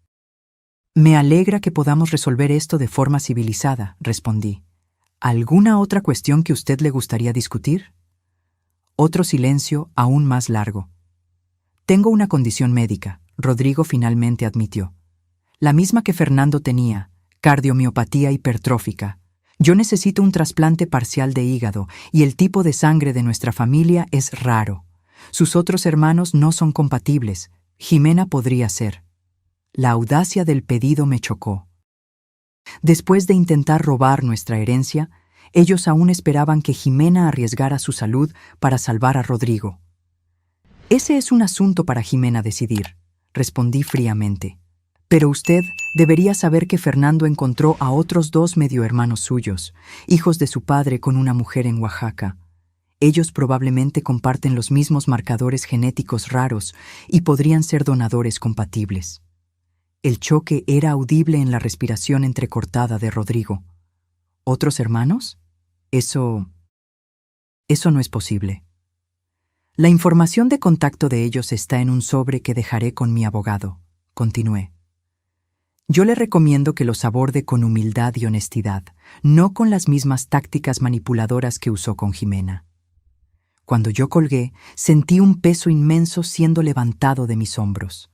«Me alegra que podamos resolver esto de forma civilizada», respondí. «¿Alguna otra cuestión que usted le gustaría discutir?» Otro silencio aún más largo. «Tengo una condición médica», Rodrigo finalmente admitió. «La misma que Fernando tenía, cardiomiopatía hipertrófica. Yo necesito un trasplante parcial de hígado y el tipo de sangre de nuestra familia es raro. Sus otros hermanos no son compatibles. Jimena podría ser». La audacia del pedido me chocó. Después de intentar robar nuestra herencia, ellos aún esperaban que Jimena arriesgara su salud para salvar a Rodrigo. «Ese es un asunto para Jimena decidir», respondí fríamente. Pero usted debería saber que Fernando encontró a otros 2 medio hermanos suyos, hijos de su padre con una mujer en Oaxaca. Ellos probablemente comparten los mismos marcadores genéticos raros y podrían ser donadores compatibles. El choque era audible en la respiración entrecortada de Rodrigo. ¿Otros hermanos? Eso no es posible. La información de contacto de ellos está en un sobre que dejaré con mi abogado, continué. Yo le recomiendo que los aborde con humildad y honestidad, no con las mismas tácticas manipuladoras que usó con Jimena. Cuando yo colgué, sentí un peso inmenso siendo levantado de mis hombros.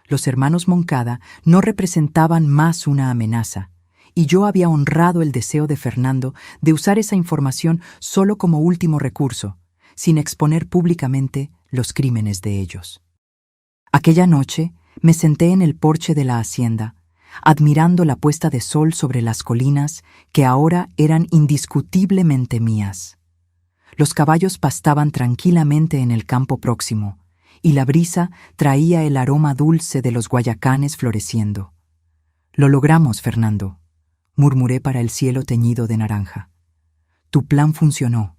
Los hermanos Moncada no representaban más una amenaza, y yo había honrado el deseo de Fernando de usar esa información solo como último recurso, sin exponer públicamente los crímenes de ellos. Aquella noche me senté en el porche de la hacienda, admirando la puesta de sol sobre las colinas que ahora eran indiscutiblemente mías. Los caballos pastaban tranquilamente en el campo próximo, y la brisa traía el aroma dulce de los guayacanes floreciendo. «Lo logramos, Fernando», murmuré para el cielo teñido de naranja. «Tu plan funcionó».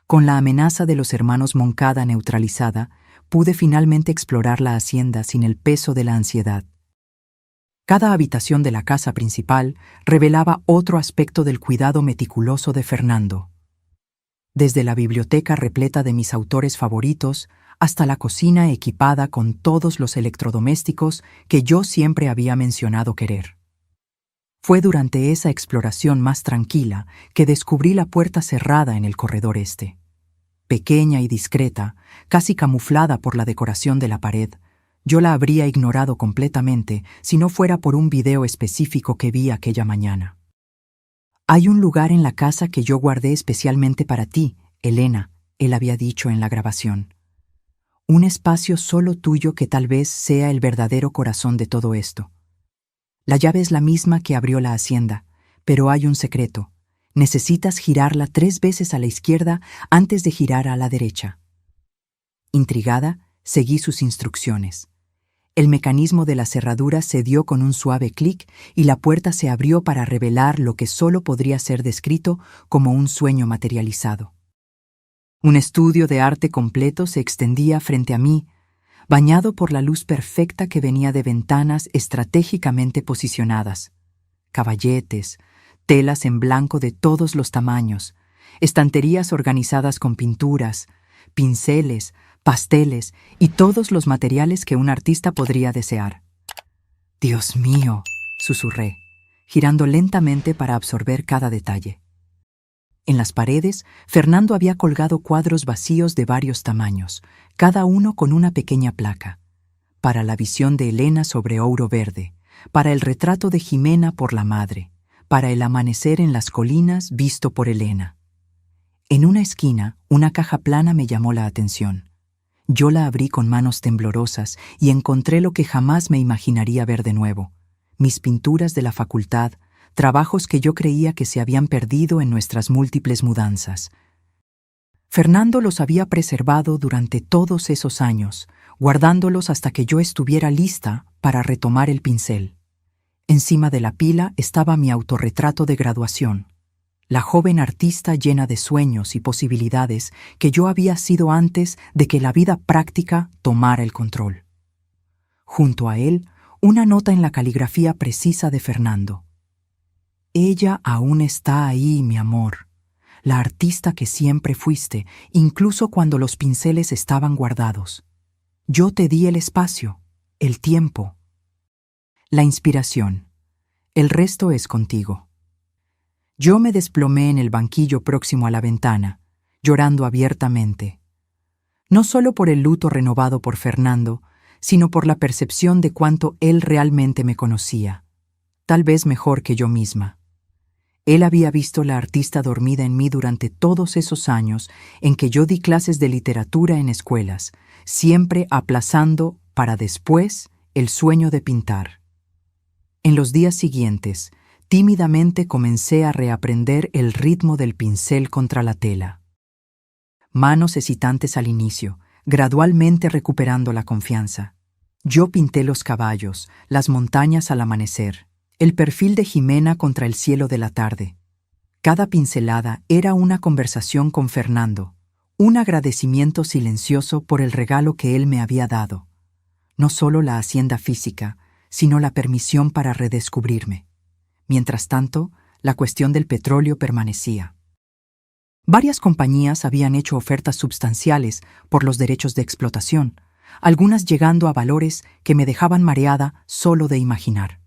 Con la amenaza de los hermanos Moncada neutralizada, pude finalmente explorar la hacienda sin el peso de la ansiedad. Cada habitación de la casa principal revelaba otro aspecto del cuidado meticuloso de Fernando. Desde la biblioteca repleta de mis autores favoritos hasta la cocina equipada con todos los electrodomésticos que yo siempre había mencionado querer. Fue durante esa exploración más tranquila que descubrí la puerta cerrada en el corredor este. Pequeña y discreta, casi camuflada por la decoración de la pared, yo la habría ignorado completamente si no fuera por un video específico que vi aquella mañana. «Hay un lugar en la casa que yo guardé especialmente para ti, Elena», él había dicho en la grabación. «Un espacio solo tuyo que tal vez sea el verdadero corazón de todo esto. La llave es la misma que abrió la hacienda, pero hay un secreto. Necesitas girarla 3 veces a la izquierda antes de girar a la derecha». Intrigada, seguí sus instrucciones. El mecanismo de la cerradura se dio con un suave clic y la puerta se abrió para revelar lo que solo podría ser descrito como un sueño materializado. Un estudio de arte completo se extendía frente a mí, bañado por la luz perfecta que venía de ventanas estratégicamente posicionadas. Caballetes, telas en blanco de todos los tamaños, estanterías organizadas con pinturas, pinceles, pasteles y todos los materiales que un artista podría desear. «Dios mío», susurré, girando lentamente para absorber cada detalle. En las paredes, Fernando había colgado cuadros vacíos de varios tamaños, cada uno con una pequeña placa. Para la visión de Elena sobre ouro verde, para el retrato de Jimena por la madre, para el amanecer en las colinas visto por Elena. En una esquina, una caja plana me llamó la atención. Yo la abrí con manos temblorosas y encontré lo que jamás me imaginaría ver de nuevo: mis pinturas de la facultad, trabajos que yo creía que se habían perdido en nuestras múltiples mudanzas. Fernando los había preservado durante todos esos años, guardándolos hasta que yo estuviera lista para retomar el pincel. Encima de la pila estaba mi autorretrato de graduación, la joven artista llena de sueños y posibilidades que yo había sido antes de que la vida práctica tomara el control. Junto a él, una nota en la caligrafía precisa de Fernando. «Ella aún está ahí, mi amor, la artista que siempre fuiste, incluso cuando los pinceles estaban guardados. Yo te di el espacio, el tiempo, la inspiración. El resto es contigo». Yo me desplomé en el banquillo próximo a la ventana, llorando abiertamente. No solo por el luto renovado por Fernando, sino por la percepción de cuánto él realmente me conocía, tal vez mejor que yo misma. Él había visto la artista dormida en mí durante todos esos años en que yo di clases de literatura en escuelas, siempre aplazando para después el sueño de pintar. En los días siguientes, tímidamente comencé a reaprender el ritmo del pincel contra la tela. Manos hesitantes al inicio, gradualmente recuperando la confianza. Yo pinté los caballos, las montañas al amanecer, el perfil de Jimena contra el cielo de la tarde. Cada pincelada era una conversación con Fernando, un agradecimiento silencioso por el regalo que él me había dado. No solo la hacienda física, sino la permisión para redescubrirme. Mientras tanto, la cuestión del petróleo permanecía. Varias compañías habían hecho ofertas substanciales por los derechos de explotación, algunas llegando a valores que me dejaban mareada solo de imaginar.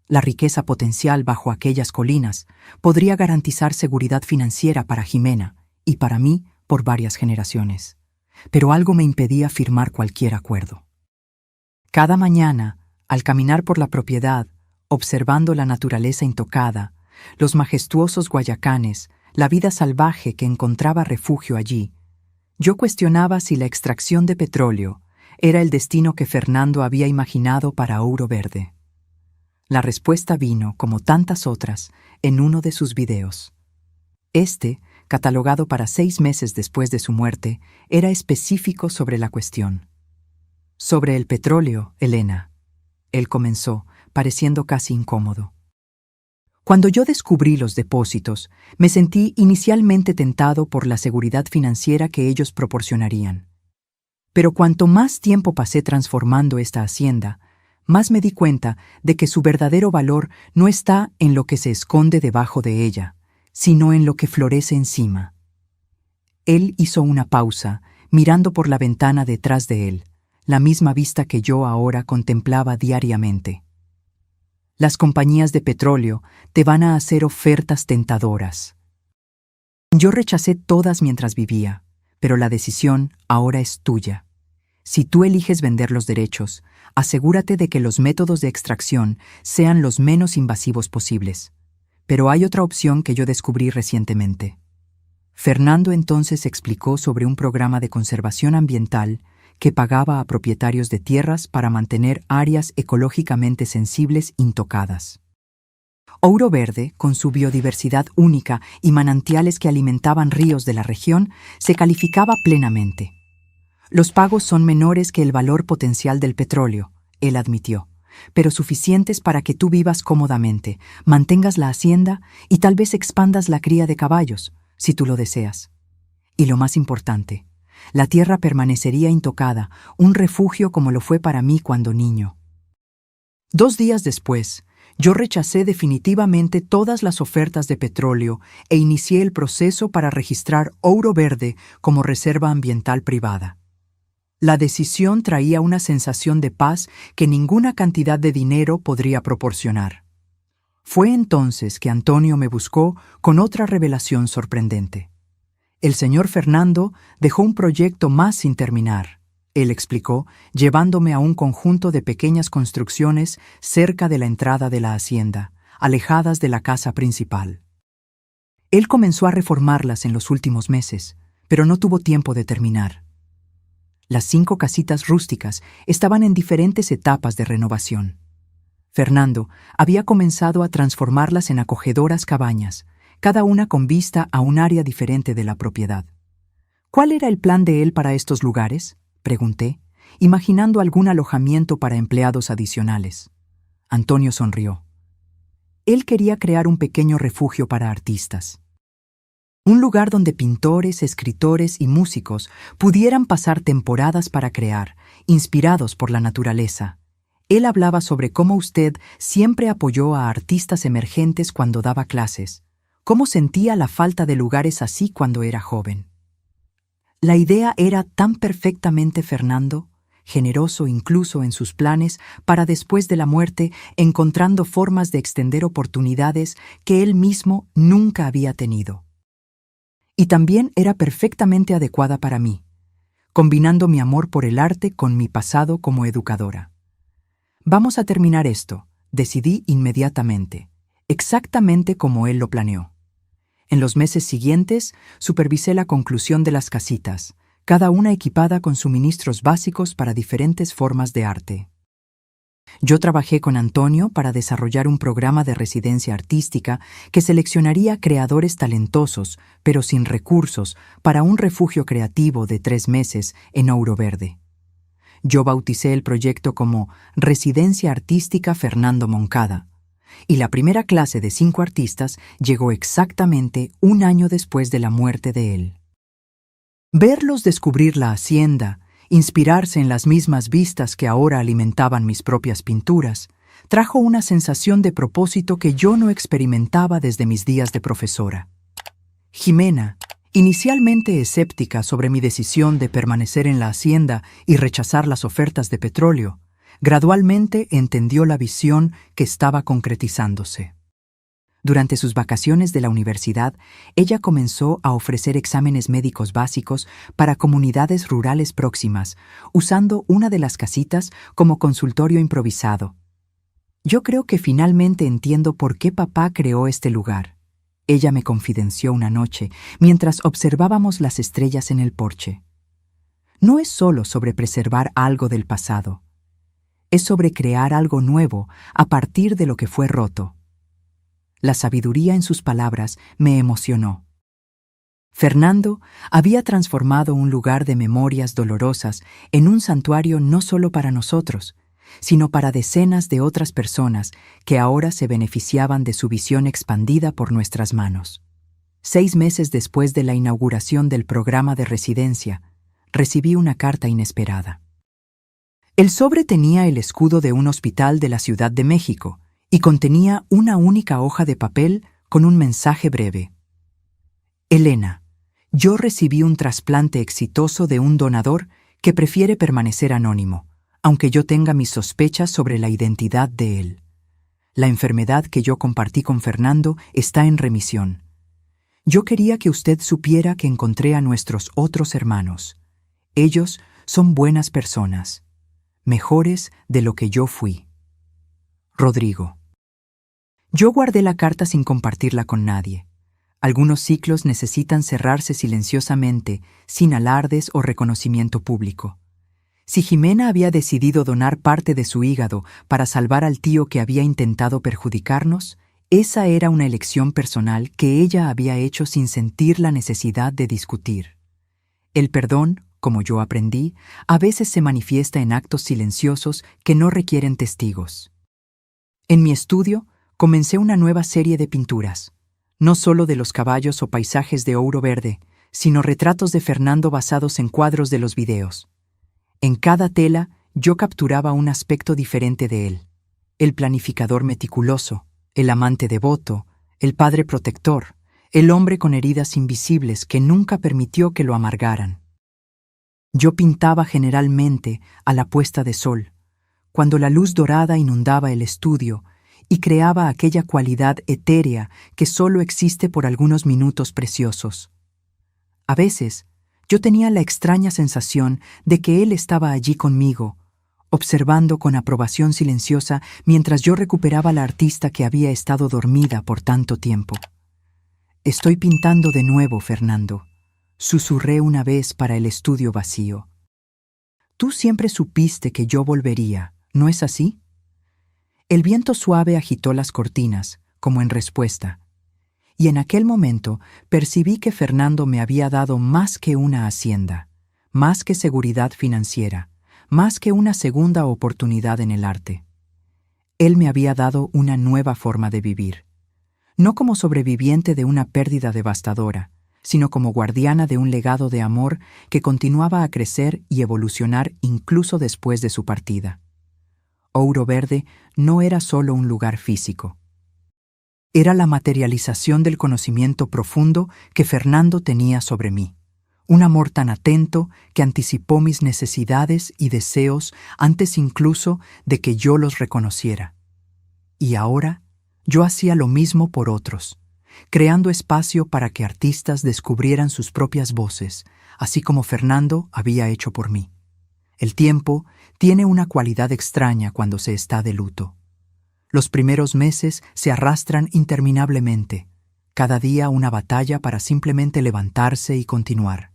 La riqueza potencial bajo aquellas colinas podría garantizar seguridad financiera para Jimena y para mí por varias generaciones. Pero algo me impedía firmar cualquier acuerdo. Cada mañana, al caminar por la propiedad, observando la naturaleza intocada, los majestuosos guayacanes, la vida salvaje que encontraba refugio allí, yo cuestionaba si la extracción de petróleo era el destino que Fernando había imaginado para Ouro Verde. La respuesta vino, como tantas otras, en uno de sus videos. Catalogado para 6 meses después de su muerte, era específico sobre la cuestión. Sobre el petróleo, Elena. Él comenzó, pareciendo casi incómodo. Cuando yo descubrí los depósitos, me sentí inicialmente tentado por la seguridad financiera que ellos proporcionarían. Pero cuanto más tiempo pasé transformando esta hacienda, más me di cuenta de que su verdadero valor no está en lo que se esconde debajo de ella, sino en lo que florece encima. Él hizo una pausa, mirando por la ventana detrás de él, la misma vista que yo ahora contemplaba diariamente. Las compañías de petróleo te van a hacer ofertas tentadoras. Yo rechacé todas mientras vivía, pero la decisión ahora es tuya. Si tú eliges vender los derechos, asegúrate de que los métodos de extracción sean los menos invasivos posibles. Pero hay otra opción que yo descubrí recientemente. Fernando entonces explicó sobre un programa de conservación ambiental que pagaba a propietarios de tierras para mantener áreas ecológicamente sensibles intocadas. Ouro Verde, con su biodiversidad única y manantiales que alimentaban ríos de la región, se calificaba plenamente. Los pagos son menores que el valor potencial del petróleo, él admitió, pero suficientes para que tú vivas cómodamente, mantengas la hacienda y tal vez expandas la cría de caballos, si tú lo deseas. Y lo más importante, la tierra permanecería intocada, un refugio como lo fue para mí cuando niño. 2 días después, yo rechacé definitivamente todas las ofertas de petróleo e inicié el proceso para registrar Ouro Verde como reserva ambiental privada. La decisión traía una sensación de paz que ninguna cantidad de dinero podría proporcionar. Fue entonces que Antonio me buscó con otra revelación sorprendente. El señor Fernando dejó un proyecto más sin terminar, él explicó, llevándome a un conjunto de pequeñas construcciones cerca de la entrada de la hacienda, alejadas de la casa principal. Él comenzó a reformarlas en los últimos meses, pero no tuvo tiempo de terminar. Las 5 casitas rústicas estaban en diferentes etapas de renovación. Fernando había comenzado a transformarlas en acogedoras cabañas, cada una con vista a un área diferente de la propiedad. ¿Cuál era el plan de él para estos lugares?, pregunté, imaginando algún alojamiento para empleados adicionales. Antonio sonrió. Él quería crear un pequeño refugio para artistas. Un lugar donde pintores, escritores y músicos pudieran pasar temporadas para crear, inspirados por la naturaleza. Él hablaba sobre cómo usted siempre apoyó a artistas emergentes cuando daba clases, cómo sentía la falta de lugares así cuando era joven. La idea era tan perfectamente Fernando, generoso incluso en sus planes para después de la muerte, encontrando formas de extender oportunidades que él mismo nunca había tenido. Y también era perfectamente adecuada para mí, combinando mi amor por el arte con mi pasado como educadora. Vamos a terminar esto, decidí inmediatamente, exactamente como él lo planeó. En los meses siguientes, supervisé la conclusión de las casitas, cada una equipada con suministros básicos para diferentes formas de arte. Yo trabajé con Antonio para desarrollar un programa de residencia artística que seleccionaría creadores talentosos, pero sin recursos, para un refugio creativo de 3 meses en Ouro Verde. Yo bauticé el proyecto como Residencia Artística Fernando Moncada, y la primera clase de 5 artistas llegó exactamente un año después de la muerte de él. Verlos descubrir la hacienda, inspirarse en las mismas vistas que ahora alimentaban mis propias pinturas, trajo una sensación de propósito que yo no experimentaba desde mis días de profesora. Jimena, inicialmente escéptica sobre mi decisión de permanecer en la hacienda y rechazar las ofertas de petróleo, gradualmente entendió la visión que estaba concretizándose. Durante sus vacaciones de la universidad, ella comenzó a ofrecer exámenes médicos básicos para comunidades rurales próximas, usando una de las casitas como consultorio improvisado. Yo creo que finalmente entiendo por qué papá creó este lugar. Ella me confidenció una noche, mientras observábamos las estrellas en el porche. No es solo sobre preservar algo del pasado. Es sobre crear algo nuevo a partir de lo que fue roto. La sabiduría en sus palabras me emocionó. Fernando había transformado un lugar de memorias dolorosas en un santuario no solo para nosotros, sino para decenas de otras personas que ahora se beneficiaban de su visión expandida por nuestras manos. 6 meses después de la inauguración del programa de residencia, recibí una carta inesperada. El sobre tenía el escudo de un hospital de la Ciudad de México y contenía una única hoja de papel con un mensaje breve. Elena, yo recibí un trasplante exitoso de un donador que prefiere permanecer anónimo, aunque yo tenga mis sospechas sobre la identidad de él. La enfermedad que yo compartí con Fernando está en remisión. Yo quería que usted supiera que encontré a nuestros otros hermanos. Ellos son buenas personas, mejores de lo que yo fui. Rodrigo. Yo guardé la carta sin compartirla con nadie. Algunos ciclos necesitan cerrarse silenciosamente, sin alardes o reconocimiento público. Si Jimena había decidido donar parte de su hígado para salvar al tío que había intentado perjudicarnos, esa era una elección personal que ella había hecho sin sentir la necesidad de discutir. El perdón, como yo aprendí, a veces se manifiesta en actos silenciosos que no requieren testigos. En mi estudio, comencé una nueva serie de pinturas, no solo de los caballos o paisajes de Ouro Verde, sino retratos de Fernando basados en cuadros de los videos. En cada tela, yo capturaba un aspecto diferente de él: el planificador meticuloso, el amante devoto, el padre protector, el hombre con heridas invisibles que nunca permitió que lo amargaran. Yo pintaba generalmente a la puesta de sol, cuando la luz dorada inundaba el estudio y creaba aquella cualidad etérea que solo existe por algunos minutos preciosos. A veces, yo tenía la extraña sensación de que él estaba allí conmigo, observando con aprobación silenciosa mientras yo recuperaba a la artista que había estado dormida por tanto tiempo. «Estoy pintando de nuevo, Fernando», susurré una vez para el estudio vacío. «Tú siempre supiste que yo volvería, ¿no es así?» El viento suave agitó las cortinas, como en respuesta, y en aquel momento percibí que Fernando me había dado más que una hacienda, más que seguridad financiera, más que una segunda oportunidad en el arte. Él me había dado una nueva forma de vivir, no como sobreviviente de una pérdida devastadora, sino como guardiana de un legado de amor que continuaba a crecer y evolucionar incluso después de su partida. Ouro Verde no era solo un lugar físico. Era la materialización del conocimiento profundo que Fernando tenía sobre mí. Un amor tan atento que anticipó mis necesidades y deseos antes incluso de que yo los reconociera. Y ahora yo hacía lo mismo por otros, creando espacio para que artistas descubrieran sus propias voces, así como Fernando había hecho por mí. El tiempo tiene una cualidad extraña cuando se está de luto. Los primeros meses se arrastran interminablemente, cada día una batalla para simplemente levantarse y continuar.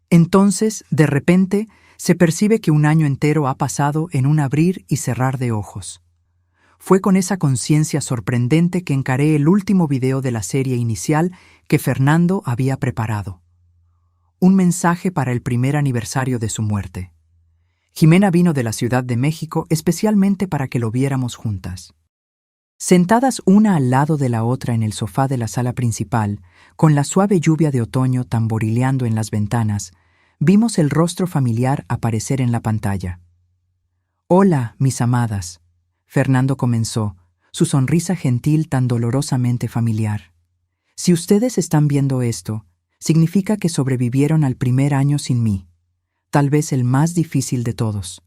Entonces, de repente, se percibe que un año entero ha pasado en un abrir y cerrar de ojos. Fue con esa conciencia sorprendente que encaré el último video de la serie inicial que Fernando había preparado. Un mensaje para el primer aniversario de su muerte. Jimena vino de la Ciudad de México especialmente para que lo viéramos juntas. Sentadas una al lado de la otra en el sofá de la sala principal, con la suave lluvia de otoño tamborileando en las ventanas, vimos el rostro familiar aparecer en la pantalla. «Hola, mis amadas», Fernando comenzó, su sonrisa gentil tan dolorosamente familiar. «Si ustedes están viendo esto, significa que sobrevivieron al primer año sin mí, tal vez el más difícil de todos.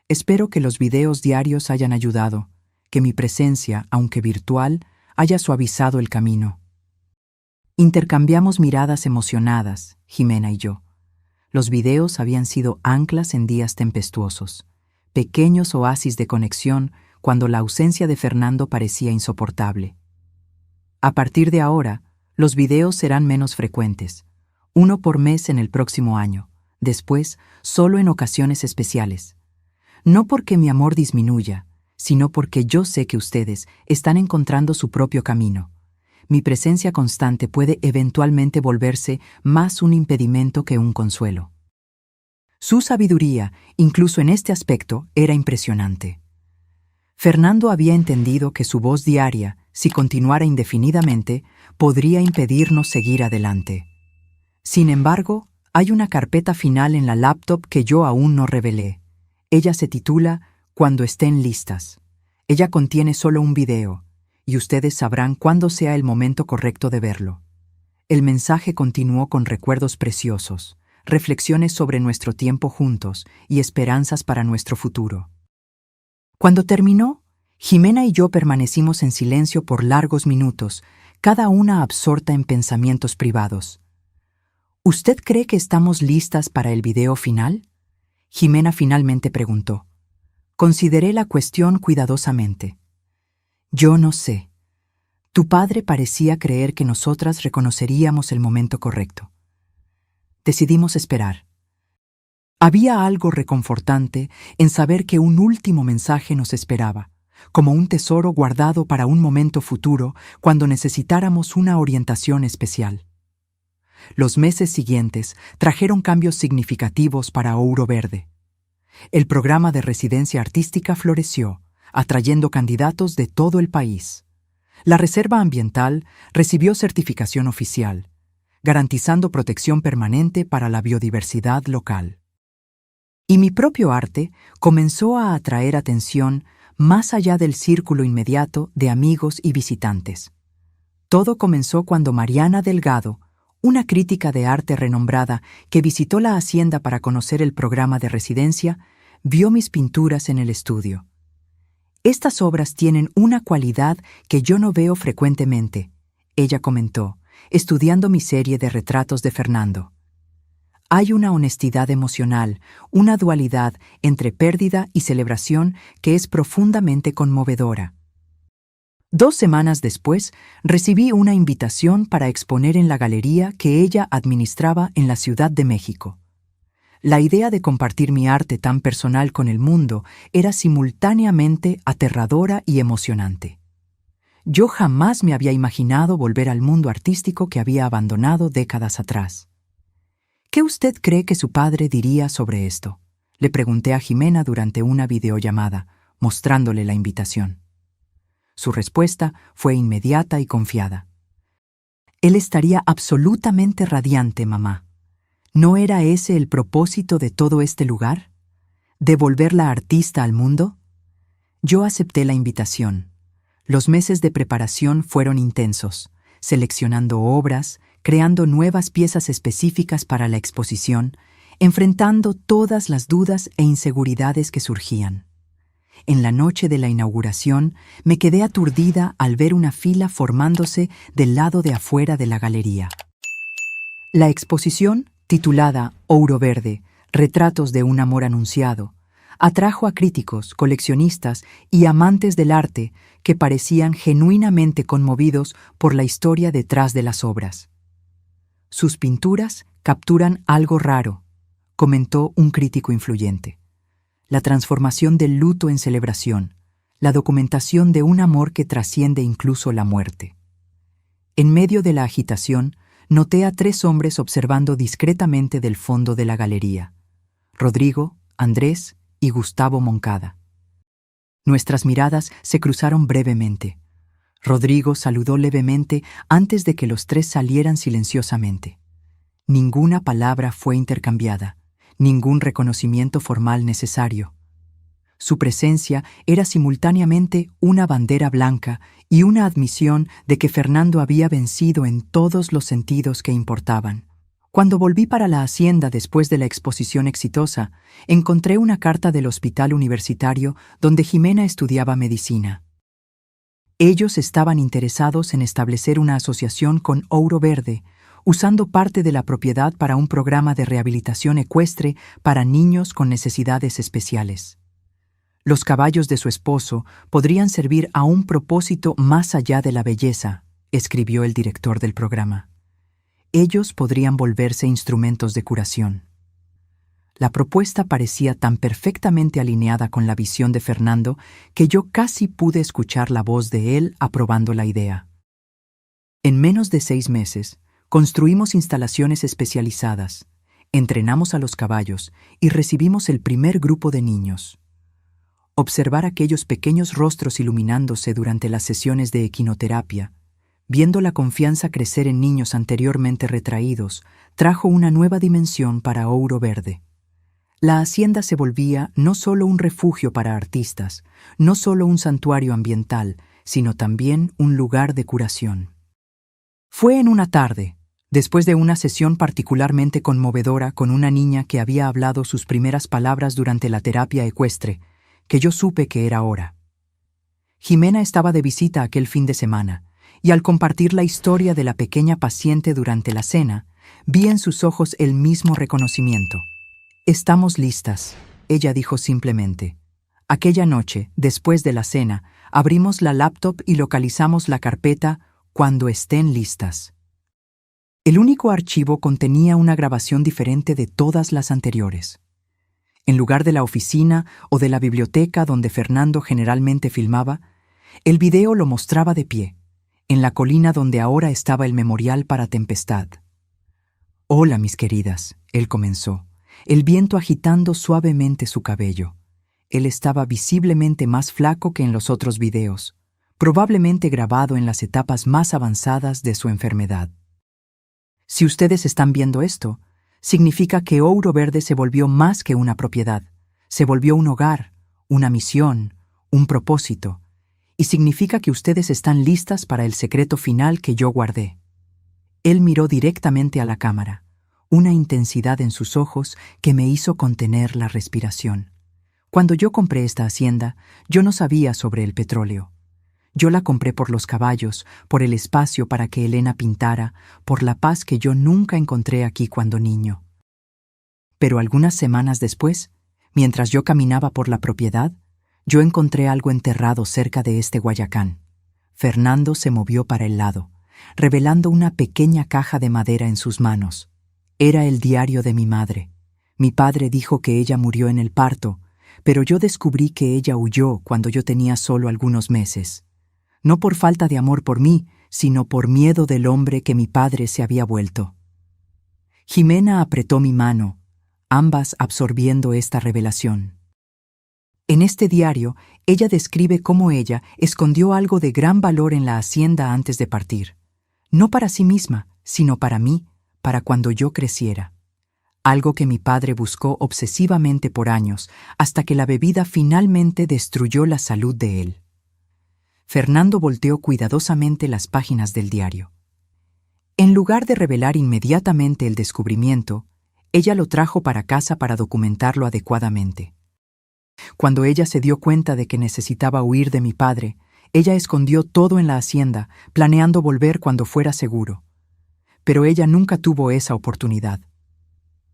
Espero que los videos diarios hayan ayudado, que mi presencia, aunque virtual, haya suavizado el camino». Intercambiamos miradas emocionadas, Jimena y yo. Los videos habían sido anclas en días tempestuosos, pequeños oasis de conexión cuando la ausencia de Fernando parecía insoportable. A partir de ahora, los videos serán menos frecuentes, 1 por mes en el próximo año, después solo en ocasiones especiales. No porque mi amor disminuya, sino porque yo sé que ustedes están encontrando su propio camino. Mi presencia constante puede eventualmente volverse más un impedimento que un consuelo. Su sabiduría, incluso en este aspecto, era impresionante. Fernando había entendido que su voz diaria, si continuara indefinidamente, podría impedirnos seguir adelante. Sin embargo, hay una carpeta final en la laptop que yo aún no revelé. Ella se titula «Cuando estén listas». Ella contiene solo un video, y ustedes sabrán cuándo sea el momento correcto de verlo. El mensaje continuó con recuerdos preciosos, reflexiones sobre nuestro tiempo juntos y esperanzas para nuestro futuro. Cuando terminó, Jimena y yo permanecimos en silencio por largos minutos, cada una absorta en pensamientos privados. ¿Usted cree que estamos listas para el video final?, Jimena finalmente preguntó. Consideré la cuestión cuidadosamente. Yo no sé. Tu padre parecía creer que nosotras reconoceríamos el momento correcto. Decidimos esperar. Había algo reconfortante en saber que un último mensaje nos esperaba, como un tesoro guardado para un momento futuro cuando necesitáramos una orientación especial. Los meses siguientes trajeron cambios significativos para Ouro Verde. El programa de residencia artística floreció, atrayendo candidatos de todo el país. La Reserva Ambiental recibió certificación oficial, garantizando protección permanente para la biodiversidad local. Y mi propio arte comenzó a atraer atención más allá del círculo inmediato de amigos y visitantes. Todo comenzó cuando Mariana Delgado, una crítica de arte renombrada que visitó la hacienda para conocer el programa de residencia, vio mis pinturas en el estudio. Estas obras tienen una cualidad que yo no veo frecuentemente, ella comentó, estudiando mi serie de retratos de Fernando. Hay una honestidad emocional, una dualidad entre pérdida y celebración que es profundamente conmovedora. 2 semanas después, recibí una invitación para exponer en la galería que ella administraba en la Ciudad de México. La idea de compartir mi arte tan personal con el mundo era simultáneamente aterradora y emocionante. Yo jamás me había imaginado volver al mundo artístico que había abandonado décadas atrás. ¿Qué usted cree que su padre diría sobre esto?, le pregunté a Jimena durante una videollamada, mostrándole la invitación. Su respuesta fue inmediata y confiada. Él estaría absolutamente radiante, mamá. ¿No era ese el propósito de todo este lugar? ¿Devolver la artista al mundo? Yo acepté la invitación. Los meses de preparación fueron intensos, seleccionando obras, creando nuevas piezas específicas para la exposición, enfrentando todas las dudas e inseguridades que surgían. En la noche de la inauguración, me quedé aturdida al ver una fila formándose del lado de afuera de la galería. La exposición, titulada Ouro Verde, Retratos de un amor anunciado, atrajo a críticos, coleccionistas y amantes del arte que parecían genuinamente conmovidos por la historia detrás de las obras. Sus pinturas capturan algo raro, comentó un crítico influyente. La transformación del luto en celebración, la documentación de un amor que trasciende incluso la muerte. En medio de la agitación, noté a 3 hombres observando discretamente del fondo de la galería. Rodrigo, Andrés y Gustavo Moncada. Nuestras miradas se cruzaron brevemente. Rodrigo saludó levemente antes de que los tres salieran silenciosamente. Ninguna palabra fue intercambiada, ningún reconocimiento formal necesario. Su presencia era simultáneamente una bandera blanca y una admisión de que Fernando había vencido en todos los sentidos que importaban. Cuando volví para la hacienda después de la exposición exitosa, encontré una carta del hospital universitario donde Jimena estudiaba medicina. Ellos estaban interesados en establecer una asociación con Ouro Verde, usando parte de la propiedad para un programa de rehabilitación ecuestre para niños con necesidades especiales. Los caballos de su esposo podrían servir a un propósito más allá de la belleza, escribió el director del programa. Ellos podrían volverse instrumentos de curación. La propuesta parecía tan perfectamente alineada con la visión de Fernando que yo casi pude escuchar la voz de él aprobando la idea. En menos de 6 meses, construimos instalaciones especializadas, entrenamos a los caballos y recibimos el primer grupo de niños. Observar aquellos pequeños rostros iluminándose durante las sesiones de equinoterapia, viendo la confianza crecer en niños anteriormente retraídos, trajo una nueva dimensión para Ouro Verde. La hacienda se volvía no solo un refugio para artistas, no solo un santuario ambiental, sino también un lugar de curación. Fue en una tarde, después de una sesión particularmente conmovedora con una niña que había hablado sus primeras palabras durante la terapia ecuestre, que yo supe que era hora. Jimena estaba de visita aquel fin de semana, y al compartir la historia de la pequeña paciente durante la cena, vi en sus ojos el mismo reconocimiento. «Estamos listas», ella dijo simplemente. Aquella noche, después de la cena, abrimos la laptop y localizamos la carpeta «Cuando estén listas». El único archivo contenía una grabación diferente de todas las anteriores. En lugar de la oficina o de la biblioteca donde Fernando generalmente filmaba, el video lo mostraba de pie, en la colina donde ahora estaba el memorial para Tempestad. «Hola, mis queridas», él comenzó, el viento agitando suavemente su cabello. Él estaba visiblemente más flaco que en los otros videos, probablemente grabado en las etapas más avanzadas de su enfermedad. Si ustedes están viendo esto, significa que Ouro Verde se volvió más que una propiedad, se volvió un hogar, una misión, un propósito, y significa que ustedes están listas para el secreto final que yo guardé. Él miró directamente a la cámara, una intensidad en sus ojos que me hizo contener la respiración. Cuando yo compré esta hacienda, yo no sabía sobre el petróleo. Yo la compré por los caballos, por el espacio para que Elena pintara, por la paz que yo nunca encontré aquí cuando niño. Pero algunas semanas después, mientras yo caminaba por la propiedad, yo encontré algo enterrado cerca de este guayacán. Fernando se movió para el lado, revelando una pequeña caja de madera en sus manos. Era el diario de mi madre. Mi padre dijo que ella murió en el parto, pero yo descubrí que ella huyó cuando yo tenía solo algunos meses. No por falta de amor por mí, sino por miedo del hombre que mi padre se había vuelto. Jimena apretó mi mano, ambas absorbiendo esta revelación. En este diario, ella describe cómo ella escondió algo de gran valor en la hacienda antes de partir. No para sí misma, sino para mí, para cuando yo creciera. Algo que mi padre buscó obsesivamente por años, hasta que la bebida finalmente destruyó la salud de él. Fernando volteó cuidadosamente las páginas del diario. En lugar de revelar inmediatamente el descubrimiento, ella lo trajo para casa para documentarlo adecuadamente. Cuando ella se dio cuenta de que necesitaba huir de mi padre, ella escondió todo en la hacienda, planeando volver cuando fuera seguro. Pero ella nunca tuvo esa oportunidad.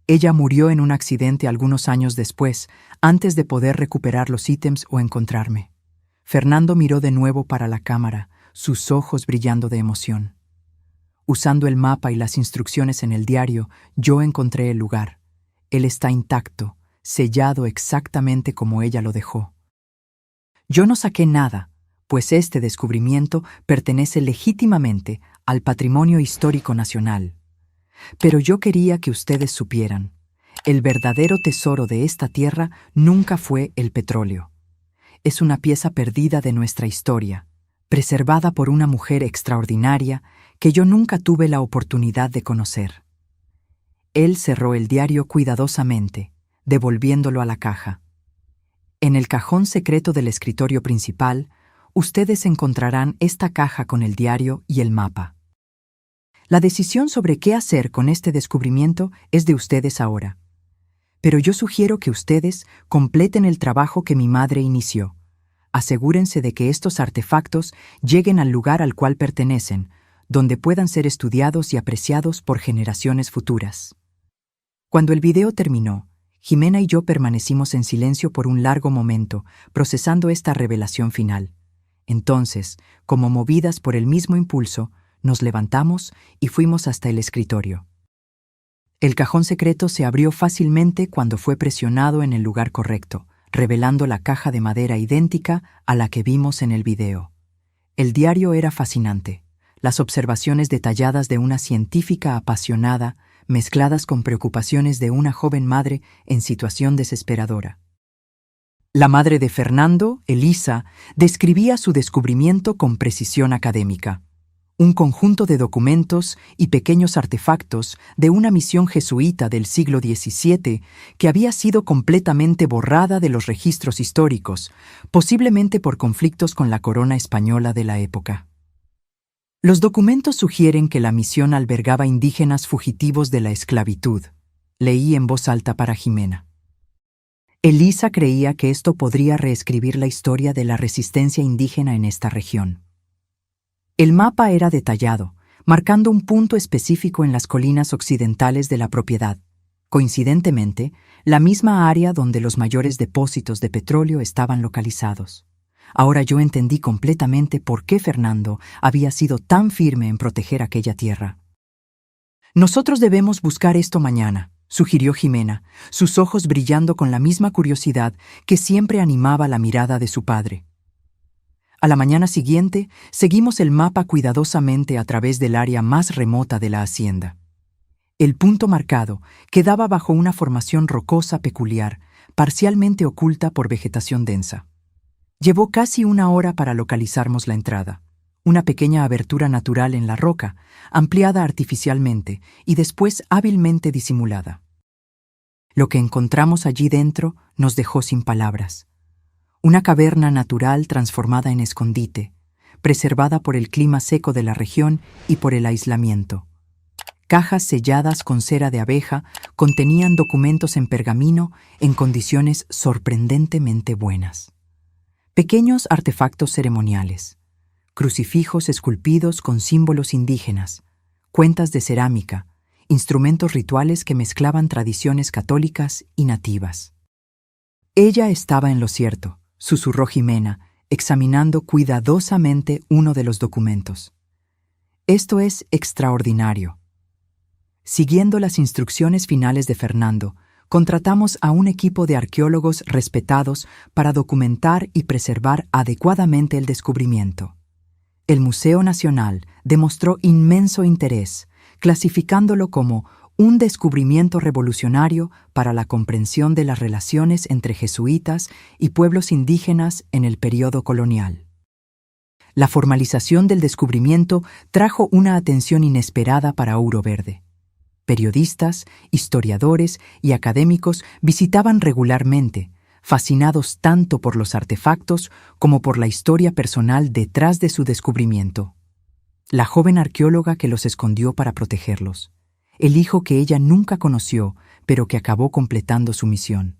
Ella murió en un accidente algunos años después, antes de poder recuperar los ítems o encontrarme. Fernando miró de nuevo para la cámara, sus ojos brillando de emoción. Usando el mapa y las instrucciones en el diario, yo encontré el lugar. Él está intacto, sellado exactamente como ella lo dejó. Yo no saqué nada, pues este descubrimiento pertenece legítimamente al patrimonio histórico nacional. Pero yo quería que ustedes supieran. El verdadero tesoro de esta tierra nunca fue el petróleo. Es una pieza perdida de nuestra historia, preservada por una mujer extraordinaria que yo nunca tuve la oportunidad de conocer. Él cerró el diario cuidadosamente, devolviéndolo a la caja. En el cajón secreto del escritorio principal, ustedes encontrarán esta caja con el diario y el mapa. La decisión sobre qué hacer con este descubrimiento es de ustedes ahora. Pero yo sugiero que ustedes completen el trabajo que mi madre inició. Asegúrense de que estos artefactos lleguen al lugar al cual pertenecen, donde puedan ser estudiados y apreciados por generaciones futuras. Cuando el video terminó, Jimena y yo permanecimos en silencio por un largo momento, procesando esta revelación final. Entonces, como movidas por el mismo impulso, nos levantamos y fuimos hasta el escritorio. El cajón secreto se abrió fácilmente cuando fue presionado en el lugar correcto, revelando la caja de madera idéntica a la que vimos en el video. El diario era fascinante. Las observaciones detalladas de una científica apasionada, mezcladas con preocupaciones de una joven madre en situación desesperadora. La madre de Fernando, Elisa, describía su descubrimiento con precisión académica. Un conjunto de documentos y pequeños artefactos de una misión jesuita del siglo XVII que había sido completamente borrada de los registros históricos, posiblemente por conflictos con la corona española de la época. Los documentos sugieren que la misión albergaba indígenas fugitivos de la esclavitud. Leí en voz alta para Jimena. Elisa creía que esto podría reescribir la historia de la resistencia indígena en esta región. El mapa era detallado, marcando un punto específico en las colinas occidentales de la propiedad, coincidentemente, la misma área donde los mayores depósitos de petróleo estaban localizados. Ahora yo entendí completamente por qué Fernando había sido tan firme en proteger aquella tierra. Nosotros debemos buscar esto mañana, sugirió Jimena, sus ojos brillando con la misma curiosidad que siempre animaba la mirada de su padre. A la mañana siguiente, seguimos el mapa cuidadosamente a través del área más remota de la hacienda. El punto marcado quedaba bajo una formación rocosa peculiar, parcialmente oculta por vegetación densa. Llevó casi una hora para localizarmos la entrada, una pequeña abertura natural en la roca, ampliada artificialmente y después hábilmente disimulada. Lo que encontramos allí dentro nos dejó sin palabras. Una caverna natural transformada en escondite, preservada por el clima seco de la región y por el aislamiento. Cajas selladas con cera de abeja contenían documentos en pergamino en condiciones sorprendentemente buenas. Pequeños artefactos ceremoniales, crucifijos esculpidos con símbolos indígenas, cuentas de cerámica, instrumentos rituales que mezclaban tradiciones católicas y nativas. Ella estaba en lo cierto, susurró Jimena, examinando cuidadosamente uno de los documentos. Esto es extraordinario. Siguiendo las instrucciones finales de Fernando, contratamos a un equipo de arqueólogos respetados para documentar y preservar adecuadamente el descubrimiento. El Museo Nacional demostró inmenso interés, clasificándolo como un descubrimiento revolucionario para la comprensión de las relaciones entre jesuitas y pueblos indígenas en el período colonial. La formalización del descubrimiento trajo una atención inesperada para Ouro Verde. Periodistas, historiadores y académicos visitaban regularmente, fascinados tanto por los artefactos como por la historia personal detrás de su descubrimiento. La joven arqueóloga que los escondió para protegerlos. El hijo que ella nunca conoció, pero que acabó completando su misión.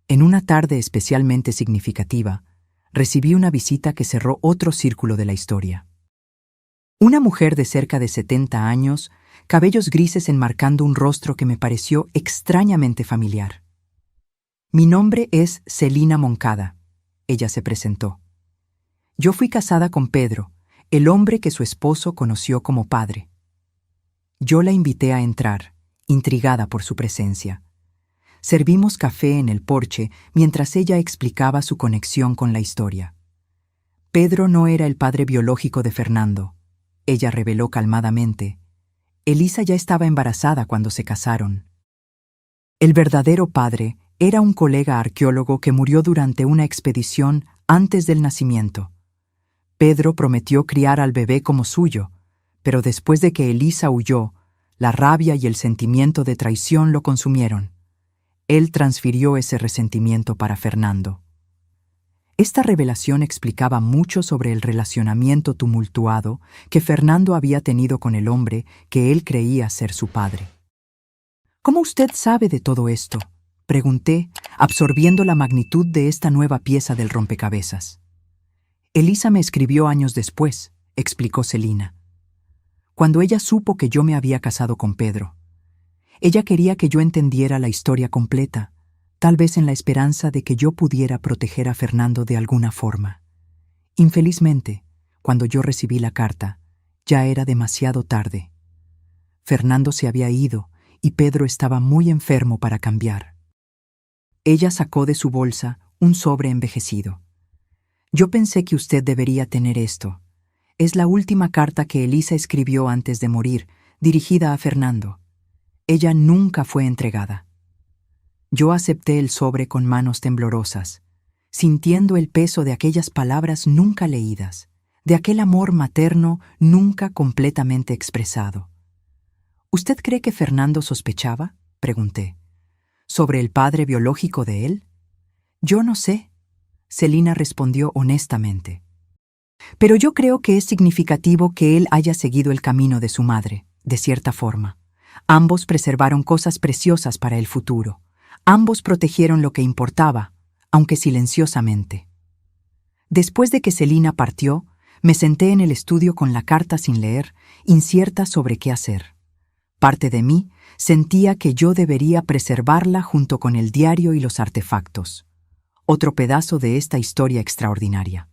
En una tarde especialmente significativa, recibí una visita que cerró otro círculo de la historia. Una mujer de cerca de 70 años, cabellos grises enmarcando un rostro que me pareció extrañamente familiar. Mi nombre es Celina Moncada, ella se presentó. Yo fui casada con Pedro, el hombre que su esposo conoció como padre. Yo la invité a entrar, intrigada por su presencia. Servimos café en el porche mientras ella explicaba su conexión con la historia. Pedro no era el padre biológico de Fernando, ella reveló calmadamente. Elisa ya estaba embarazada cuando se casaron. El verdadero padre era un colega arqueólogo que murió durante una expedición antes del nacimiento. Pedro prometió criar al bebé como suyo, pero después de que Elisa huyó, la rabia y el sentimiento de traición lo consumieron. Él transfirió ese resentimiento para Fernando. Esta revelación explicaba mucho sobre el relacionamiento tumultuado que Fernando había tenido con el hombre que él creía ser su padre. ¿Cómo usted sabe de todo esto?, pregunté, absorbiendo la magnitud de esta nueva pieza del rompecabezas. Elisa me escribió años después, explicó Celina. Cuando ella supo que yo me había casado con Pedro. Ella quería que yo entendiera la historia completa, tal vez en la esperanza de que yo pudiera proteger a Fernando de alguna forma. Infelizmente, cuando yo recibí la carta, ya era demasiado tarde. Fernando se había ido y Pedro estaba muy enfermo para cambiar. Ella sacó de su bolsa un sobre envejecido. Yo pensé que usted debería tener esto. Es la última carta que Elisa escribió antes de morir, dirigida a Fernando. Ella nunca fue entregada. Yo acepté el sobre con manos temblorosas, sintiendo el peso de aquellas palabras nunca leídas, de aquel amor materno nunca completamente expresado. ¿Usted cree que Fernando sospechaba?, pregunté. ¿Sobre el padre biológico de él? Yo no sé, Celina respondió honestamente. Pero yo creo que es significativo que él haya seguido el camino de su madre, de cierta forma. Ambos preservaron cosas preciosas para el futuro. Ambos protegieron lo que importaba, aunque silenciosamente. Después de que Celina partió, me senté en el estudio con la carta sin leer, incierta sobre qué hacer. Parte de mí sentía que yo debería preservarla junto con el diario y los artefactos. Otro pedazo de esta historia extraordinaria.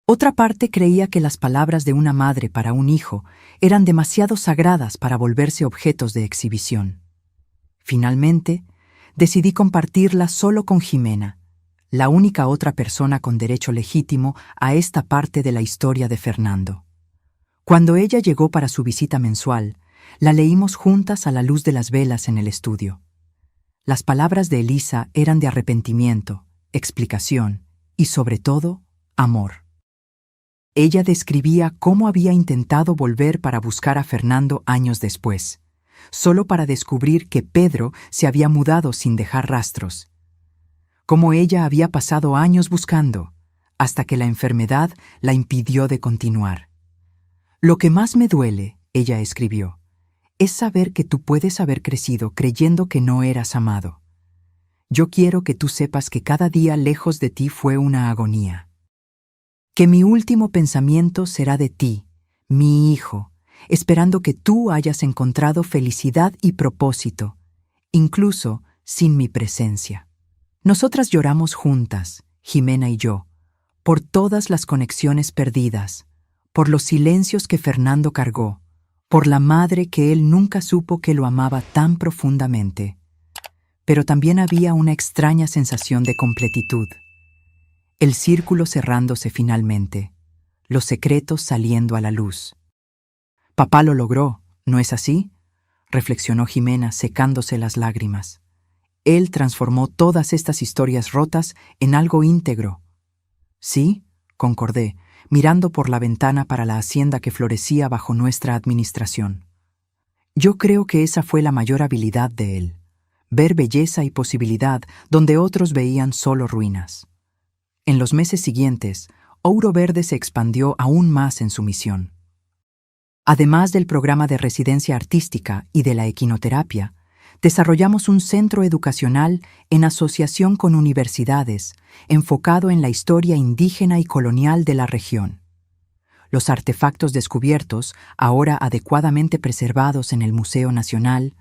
Otra parte creía que las palabras de una madre para un hijo eran demasiado sagradas para volverse objetos de exhibición. Finalmente, decidí compartirla solo con Jimena, la única otra persona con derecho legítimo a esta parte de la historia de Fernando. Cuando ella llegó para su visita mensual, la leímos juntas a la luz de las velas en el estudio. Las palabras de Elisa eran de arrepentimiento, explicación y, sobre todo, amor. Ella describía cómo había intentado volver para buscar a Fernando años después, solo para descubrir que Pedro se había mudado sin dejar rastros. Cómo ella había pasado años buscando, hasta que la enfermedad la impidió de continuar. Lo que más me duele, ella escribió, es saber que tú puedes haber crecido creyendo que no eras amado. Yo quiero que tú sepas que cada día lejos de ti fue una agonía. Que mi último pensamiento será de ti, mi hijo, esperando que tú hayas encontrado felicidad y propósito, incluso sin mi presencia. Nosotras lloramos juntas, Jimena y yo, por todas las conexiones perdidas, por los silencios que Fernando cargó, por la madre que él nunca supo que lo amaba tan profundamente. Pero también había una extraña sensación de completitud. El círculo cerrándose finalmente, los secretos saliendo a la luz. Papá lo logró, ¿no es así?, reflexionó Jimena secándose las lágrimas. Él transformó todas estas historias rotas en algo íntegro. Sí, concordé, mirando por la ventana para la hacienda que florecía bajo nuestra administración. Yo creo que esa fue la mayor habilidad de él, ver belleza y posibilidad donde otros veían solo ruinas. En los meses siguientes, Ouro Verde se expandió aún más en su misión. Además del programa de residencia artística y de la equinoterapia, desarrollamos un centro educacional en asociación con universidades, enfocado en la historia indígena y colonial de la región. Los artefactos descubiertos, ahora adecuadamente preservados en el Museo Nacional,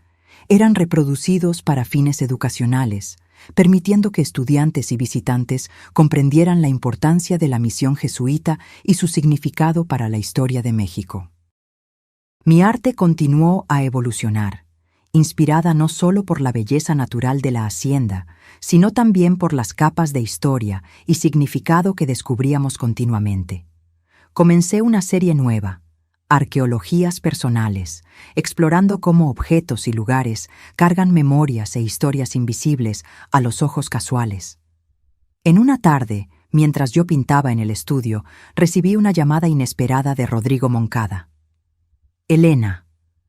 eran reproducidos para fines educacionales, permitiendo que estudiantes y visitantes comprendieran la importancia de la misión jesuita y su significado para la historia de México. Mi arte continuó a evolucionar, inspirada no solo por la belleza natural de la hacienda, sino también por las capas de historia y significado que descubríamos continuamente. Comencé una serie nueva, arqueologías personales, explorando cómo objetos y lugares cargan memorias e historias invisibles a los ojos casuales. En una tarde, mientras yo pintaba en el estudio, recibí una llamada inesperada de Rodrigo Moncada. Elena.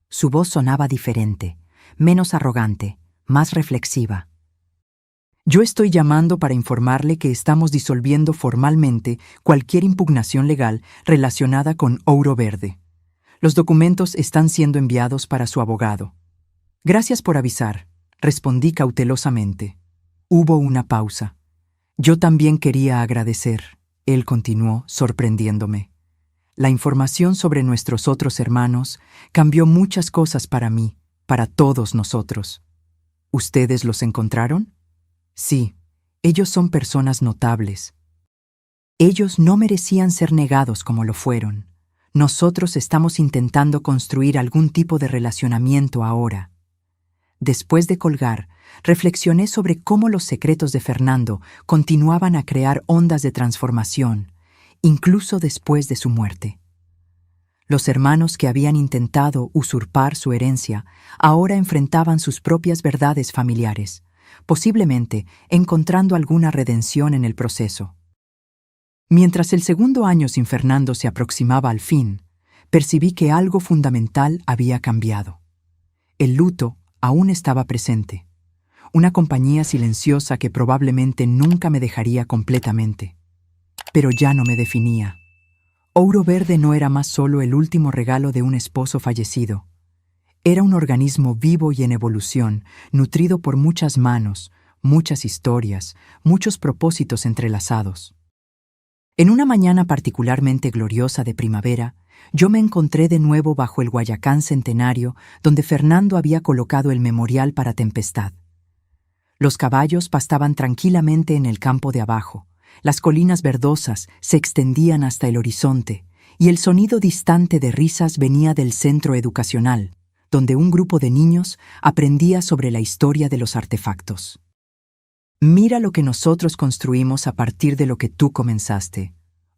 Su voz sonaba diferente, menos arrogante, más reflexiva. Yo estoy llamando para informarle que estamos disolviendo formalmente cualquier impugnación legal relacionada con Ouro Verde. Los documentos están siendo enviados para su abogado. Gracias por avisar, respondí cautelosamente. Hubo una pausa. Yo también quería agradecer, él continuó, sorprendiéndome. La información sobre nuestros otros hermanos cambió muchas cosas para mí, para todos nosotros. ¿Ustedes los encontraron? Sí, ellos son personas notables. Ellos no merecían ser negados como lo fueron. Nosotros estamos intentando construir algún tipo de relacionamiento ahora. Después de colgar, reflexioné sobre cómo los secretos de Fernando continuaban a crear ondas de transformación, incluso después de su muerte. Los hermanos que habían intentado usurpar su herencia ahora enfrentaban sus propias verdades familiares, posiblemente encontrando alguna redención en el proceso. Mientras el segundo año sin Fernando se aproximaba al fin, percibí que algo fundamental había cambiado. El luto aún estaba presente, una compañía silenciosa que probablemente nunca me dejaría completamente. Pero ya no me definía. Ouro Verde no era más solo el último regalo de un esposo fallecido. Era un organismo vivo y en evolución, nutrido por muchas manos, muchas historias, muchos propósitos entrelazados. En una mañana particularmente gloriosa de primavera, yo me encontré de nuevo bajo el Guayacán centenario donde Fernando había colocado el memorial para Tempestad. Los caballos pastaban tranquilamente en el campo de abajo, las colinas verdosas se extendían hasta el horizonte y el sonido distante de risas venía del centro educacional, donde un grupo de niños aprendía sobre la historia de los artefactos. Mira lo que nosotros construimos a partir de lo que tú comenzaste,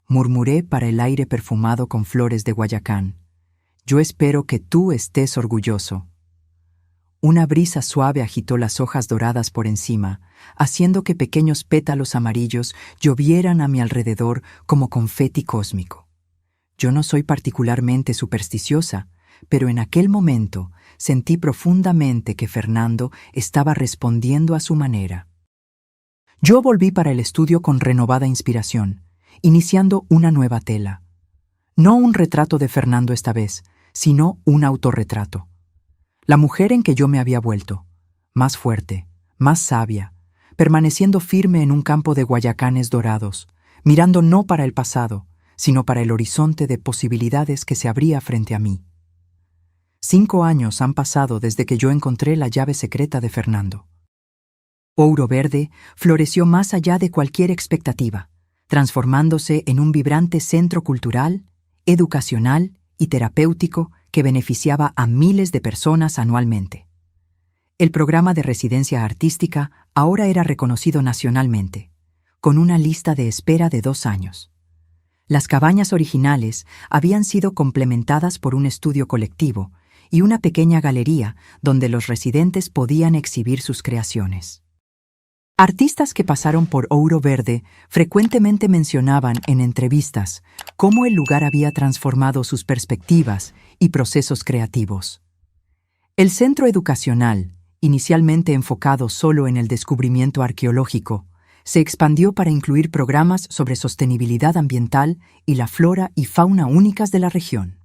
murmuré para el aire perfumado con flores de Guayacán. Yo espero que tú estés orgulloso. Una brisa suave agitó las hojas doradas por encima, haciendo que pequeños pétalos amarillos llovieran a mi alrededor como confeti cósmico. Yo no soy particularmente supersticiosa, pero en aquel momento sentí profundamente que Fernando estaba respondiendo a su manera. Yo volví para el estudio con renovada inspiración, iniciando una nueva tela. No un retrato de Fernando esta vez, sino un autorretrato. La mujer en que yo me había vuelto, más fuerte, más sabia, permaneciendo firme en un campo de guayacanes dorados, mirando no para el pasado, sino para el horizonte de posibilidades que se abría frente a mí. 5 años han pasado desde que yo encontré la llave secreta de Fernando. Ouro Verde floreció más allá de cualquier expectativa, transformándose en un vibrante centro cultural, educacional y terapéutico que beneficiaba a miles de personas anualmente. El programa de residencia artística ahora era reconocido nacionalmente, con una lista de espera de 2 años. Las cabañas originales habían sido complementadas por un estudio colectivo y una pequeña galería donde los residentes podían exhibir sus creaciones. Artistas que pasaron por Ouro Verde frecuentemente mencionaban en entrevistas cómo el lugar había transformado sus perspectivas y procesos creativos. El centro educacional, inicialmente enfocado solo en el descubrimiento arqueológico, se expandió para incluir programas sobre sostenibilidad ambiental y la flora y fauna únicas de la región.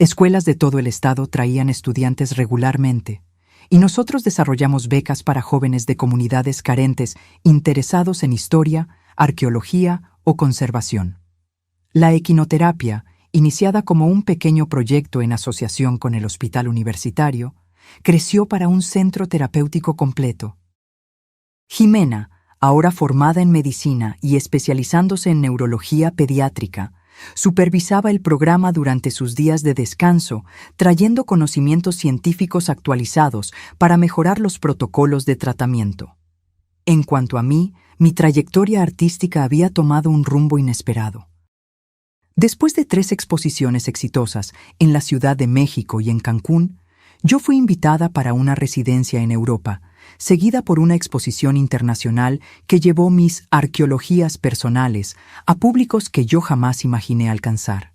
Escuelas de todo el estado traían estudiantes regularmente, y nosotros desarrollamos becas para jóvenes de comunidades carentes interesados en historia, arqueología o conservación. La equinoterapia, iniciada como un pequeño proyecto en asociación con el hospital universitario, creció para un centro terapéutico completo. Jimena, ahora formada en medicina y especializándose en neurología pediátrica, supervisaba el programa durante sus días de descanso, trayendo conocimientos científicos actualizados para mejorar los protocolos de tratamiento. En cuanto a mí, mi trayectoria artística había tomado un rumbo inesperado. Después de 3 exposiciones exitosas en la Ciudad de México y en Cancún, yo fui invitada para una residencia en Europa, seguida por una exposición internacional que llevó mis arqueologías personales a públicos que yo jamás imaginé alcanzar.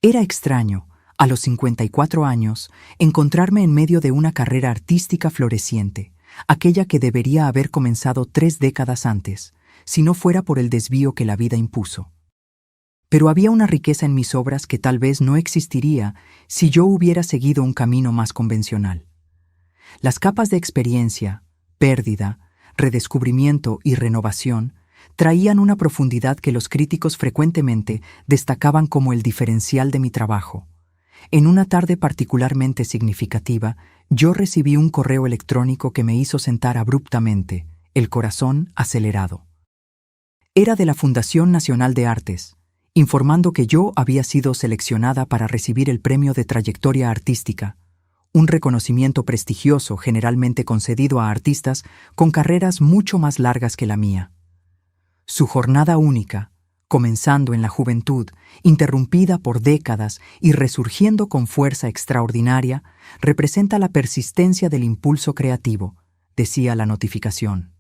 Era extraño, a los 54 años, encontrarme en medio de una carrera artística floreciente, aquella que debería haber comenzado 3 décadas antes, si no fuera por el desvío que la vida impuso. Pero había una riqueza en mis obras que tal vez no existiría si yo hubiera seguido un camino más convencional. Las capas de experiencia, pérdida, redescubrimiento y renovación traían una profundidad que los críticos frecuentemente destacaban como el diferencial de mi trabajo. En una tarde particularmente significativa, yo recibí un correo electrónico que me hizo sentar abruptamente, el corazón acelerado. Era de la Fundación Nacional de Artes, informando que yo había sido seleccionada para recibir el Premio de Trayectoria Artística, un reconocimiento prestigioso generalmente concedido a artistas con carreras mucho más largas que la mía. Su jornada única, comenzando en la juventud, interrumpida por décadas y resurgiendo con fuerza extraordinaria, representa la persistencia del impulso creativo, decía la notificación.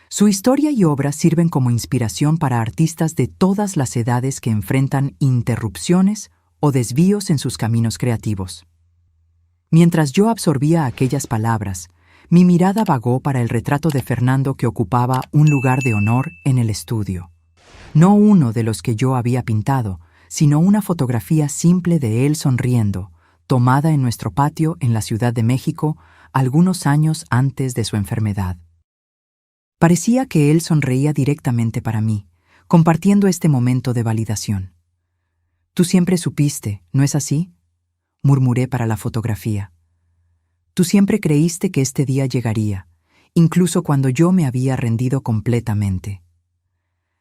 Su historia y obra sirven como inspiración para artistas de todas las edades que enfrentan interrupciones o desvíos en sus caminos creativos. Mientras yo absorbía aquellas palabras, mi mirada vagó para el retrato de Fernando que ocupaba un lugar de honor en el estudio. No uno de los que yo había pintado, sino una fotografía simple de él sonriendo, tomada en nuestro patio en la Ciudad de México algunos años antes de su enfermedad. Parecía que él sonreía directamente para mí, compartiendo este momento de validación. «Tú siempre supiste, ¿no es así?», murmuré para la fotografía. «Tú siempre creíste que este día llegaría, incluso cuando yo me había rendido completamente».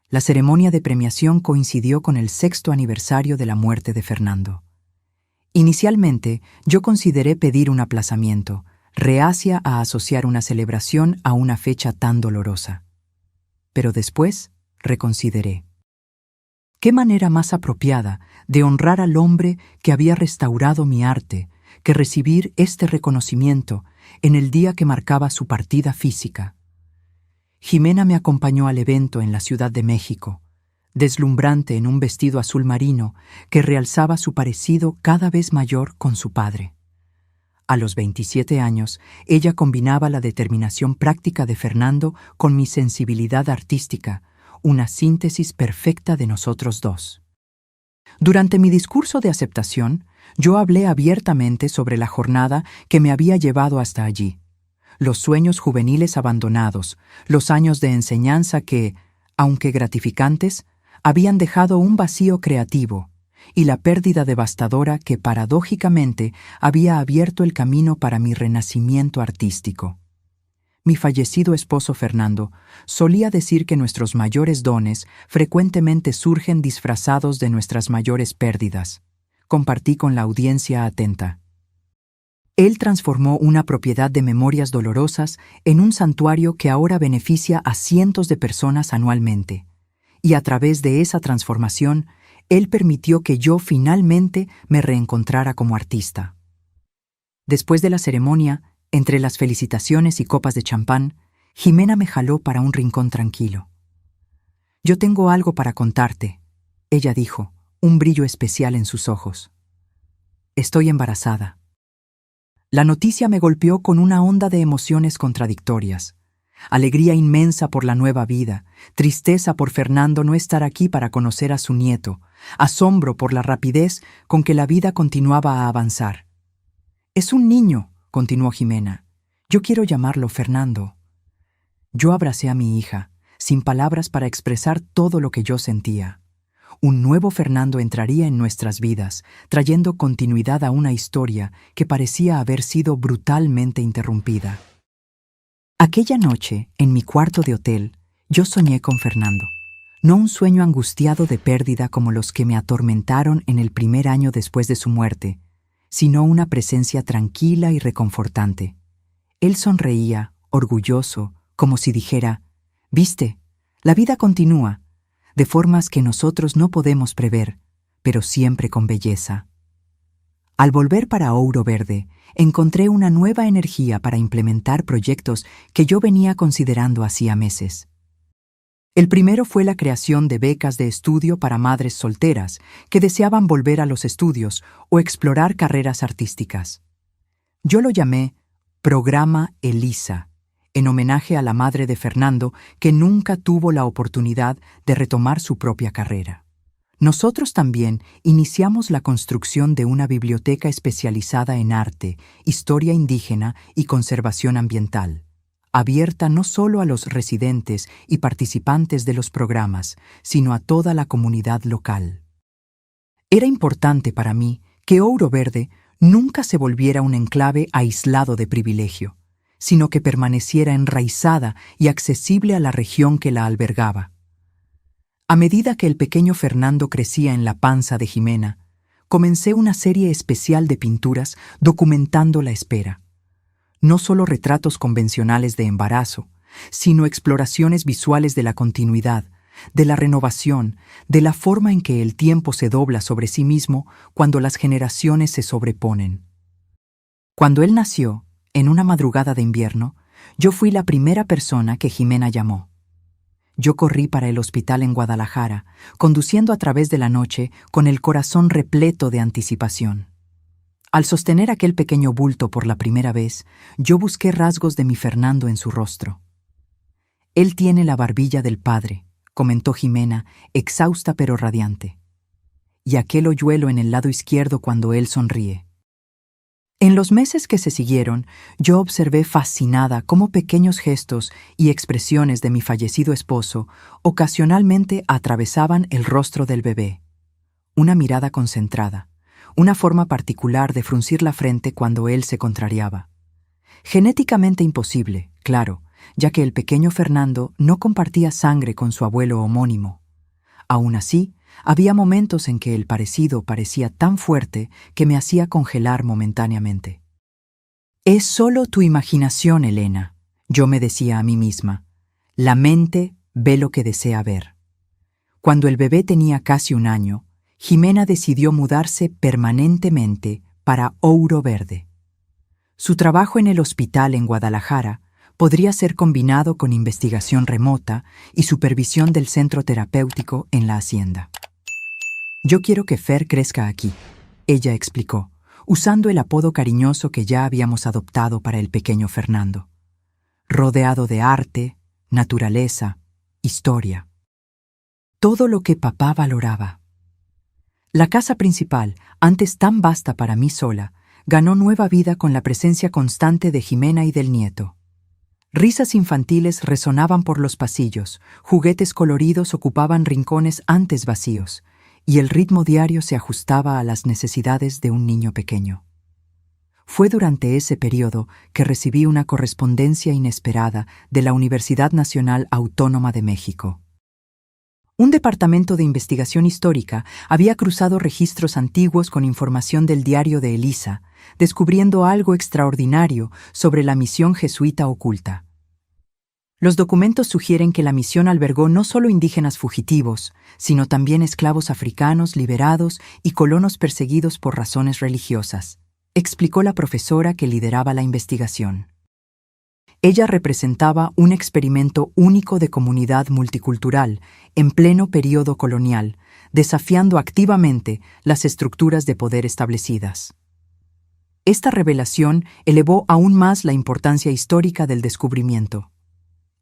La ceremonia de premiación coincidió con el 6º aniversario de la muerte de Fernando. Inicialmente, yo consideré pedir un aplazamiento, reacia a asociar una celebración a una fecha tan dolorosa. Pero después reconsideré. ¿Qué manera más apropiada de honrar al hombre que había restaurado mi arte que recibir este reconocimiento en el día que marcaba su partida física? Jimena me acompañó al evento en la Ciudad de México, deslumbrante en un vestido azul marino que realzaba su parecido cada vez mayor con su padre. A los 27 años, ella combinaba la determinación práctica de Fernando con mi sensibilidad artística, una síntesis perfecta de nosotros dos. Durante mi discurso de aceptación, yo hablé abiertamente sobre la jornada que me había llevado hasta allí, los sueños juveniles abandonados, los años de enseñanza que, aunque gratificantes, habían dejado un vacío creativo, y la pérdida devastadora que paradójicamente había abierto el camino para mi renacimiento artístico. Mi fallecido esposo Fernando solía decir que nuestros mayores dones frecuentemente surgen disfrazados de nuestras mayores pérdidas. Compartí con la audiencia atenta. Él transformó una propiedad de memorias dolorosas en un santuario que ahora beneficia a cientos de personas anualmente, y a través de esa transformación, él permitió que yo finalmente me reencontrara como artista. Después de la ceremonia, entre las felicitaciones y copas de champán, Jimena me jaló para un rincón tranquilo. «Yo tengo algo para contarte», ella dijo, un brillo especial en sus ojos. «Estoy embarazada». La noticia me golpeó con una onda de emociones contradictorias. Alegría inmensa por la nueva vida, tristeza por Fernando no estar aquí para conocer a su nieto, asombro por la rapidez con que la vida continuaba a avanzar. «Es un niño», continuó Jimena. «Yo quiero llamarlo Fernando». Yo abracé a mi hija, sin palabras para expresar todo lo que yo sentía. Un nuevo Fernando entraría en nuestras vidas, trayendo continuidad a una historia que parecía haber sido brutalmente interrumpida. Aquella noche, en mi cuarto de hotel, yo soñé con Fernando. No un sueño angustiado de pérdida como los que me atormentaron en el primer año después de su muerte, sino una presencia tranquila y reconfortante. Él sonreía, orgulloso, como si dijera: «Viste, la vida continúa. de formas que nosotros no podemos prever, pero siempre con belleza. Al volver para Ouro Verde, encontré una nueva energía para implementar proyectos que yo venía considerando hacía meses. El primero fue la creación de becas de estudio para madres solteras que deseaban volver a los estudios o explorar carreras artísticas. Yo lo llamé Programa Elisa, en homenaje a la madre de Fernando que nunca tuvo la oportunidad de retomar su propia carrera. Nosotros también iniciamos la construcción de una biblioteca especializada en arte, historia indígena y conservación ambiental, abierta no solo a los residentes y participantes de los programas, sino a toda la comunidad local. Era importante para mí que Ouro Verde nunca se volviera un enclave aislado de privilegio, sino que permaneciera enraizada y accesible a la región que la albergaba. A medida que el pequeño Fernando crecía en la panza de Jimena, comencé una serie especial de pinturas documentando la espera. No solo retratos convencionales de embarazo, sino exploraciones visuales de la continuidad, de la renovación, de la forma en que el tiempo se dobla sobre sí mismo cuando las generaciones se sobreponen. Cuando él nació, en una madrugada de invierno, yo fui la primera persona que Jimena llamó. Yo corrí para el hospital en Guadalajara, conduciendo a través de la noche con el corazón repleto de anticipación. Al sostener aquel pequeño bulto por la primera vez, yo busqué rasgos de mi Fernando en su rostro. Él tiene la barbilla del padre, comentó Jimena, exhausta pero radiante. Y aquel hoyuelo en el lado izquierdo cuando él sonríe. En los meses que se siguieron, yo observé fascinada cómo pequeños gestos y expresiones de mi fallecido esposo ocasionalmente atravesaban el rostro del bebé. Una mirada concentrada, una forma particular de fruncir la frente cuando él se contrariaba. Genéticamente imposible, claro, ya que el pequeño Fernando no compartía sangre con su abuelo homónimo. Aún así, había momentos en que el parecido parecía tan fuerte que me hacía congelar momentáneamente. Es solo tu imaginación, Elena, yo me decía a mí misma. La mente ve lo que desea ver. Cuando el bebé tenía casi 1 año, Jimena decidió mudarse permanentemente para Ouro Verde. Su trabajo en el hospital en Guadalajara podría ser combinado con investigación remota y supervisión del centro terapéutico en la hacienda. Yo quiero que Fer crezca aquí, ella explicó, usando el apodo cariñoso que ya habíamos adoptado para el pequeño Fernando. Rodeado de arte, naturaleza, historia. Todo lo que papá valoraba. La casa principal, antes tan vasta para mí sola, ganó nueva vida con la presencia constante de Jimena y del nieto. Risas infantiles resonaban por los pasillos, juguetes coloridos ocupaban rincones antes vacíos, y el ritmo diario se ajustaba a las necesidades de un niño pequeño. Fue durante ese periodo que recibí una correspondencia inesperada de la Universidad Nacional Autónoma de México. Un departamento de investigación histórica había cruzado registros antiguos con información del diario de Elisa, descubriendo algo extraordinario sobre la misión jesuita oculta. Los documentos sugieren que la misión albergó no solo indígenas fugitivos, sino también esclavos africanos liberados y colonos perseguidos por razones religiosas, explicó la profesora que lideraba la investigación. Ella representaba un experimento único de comunidad multicultural en pleno período colonial, desafiando activamente las estructuras de poder establecidas. Esta revelación elevó aún más la importancia histórica del descubrimiento.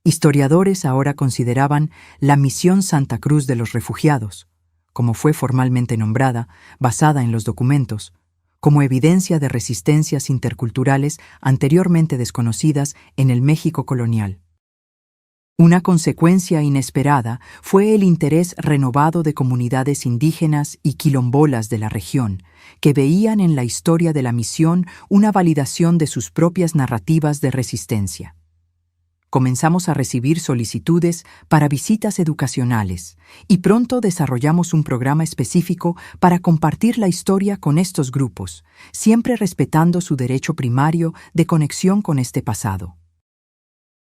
Historiadores ahora consideraban la Misión Santa Cruz de los Refugiados, como fue formalmente nombrada, basada en los documentos, como evidencia de resistencias interculturales anteriormente desconocidas en el México colonial. Una consecuencia inesperada fue el interés renovado de comunidades indígenas y quilombolas de la región, que veían en la historia de la misión una validación de sus propias narrativas de resistencia. Comenzamos a recibir solicitudes para visitas educacionales y pronto desarrollamos un programa específico para compartir la historia con estos grupos, siempre respetando su derecho primario de conexión con este pasado.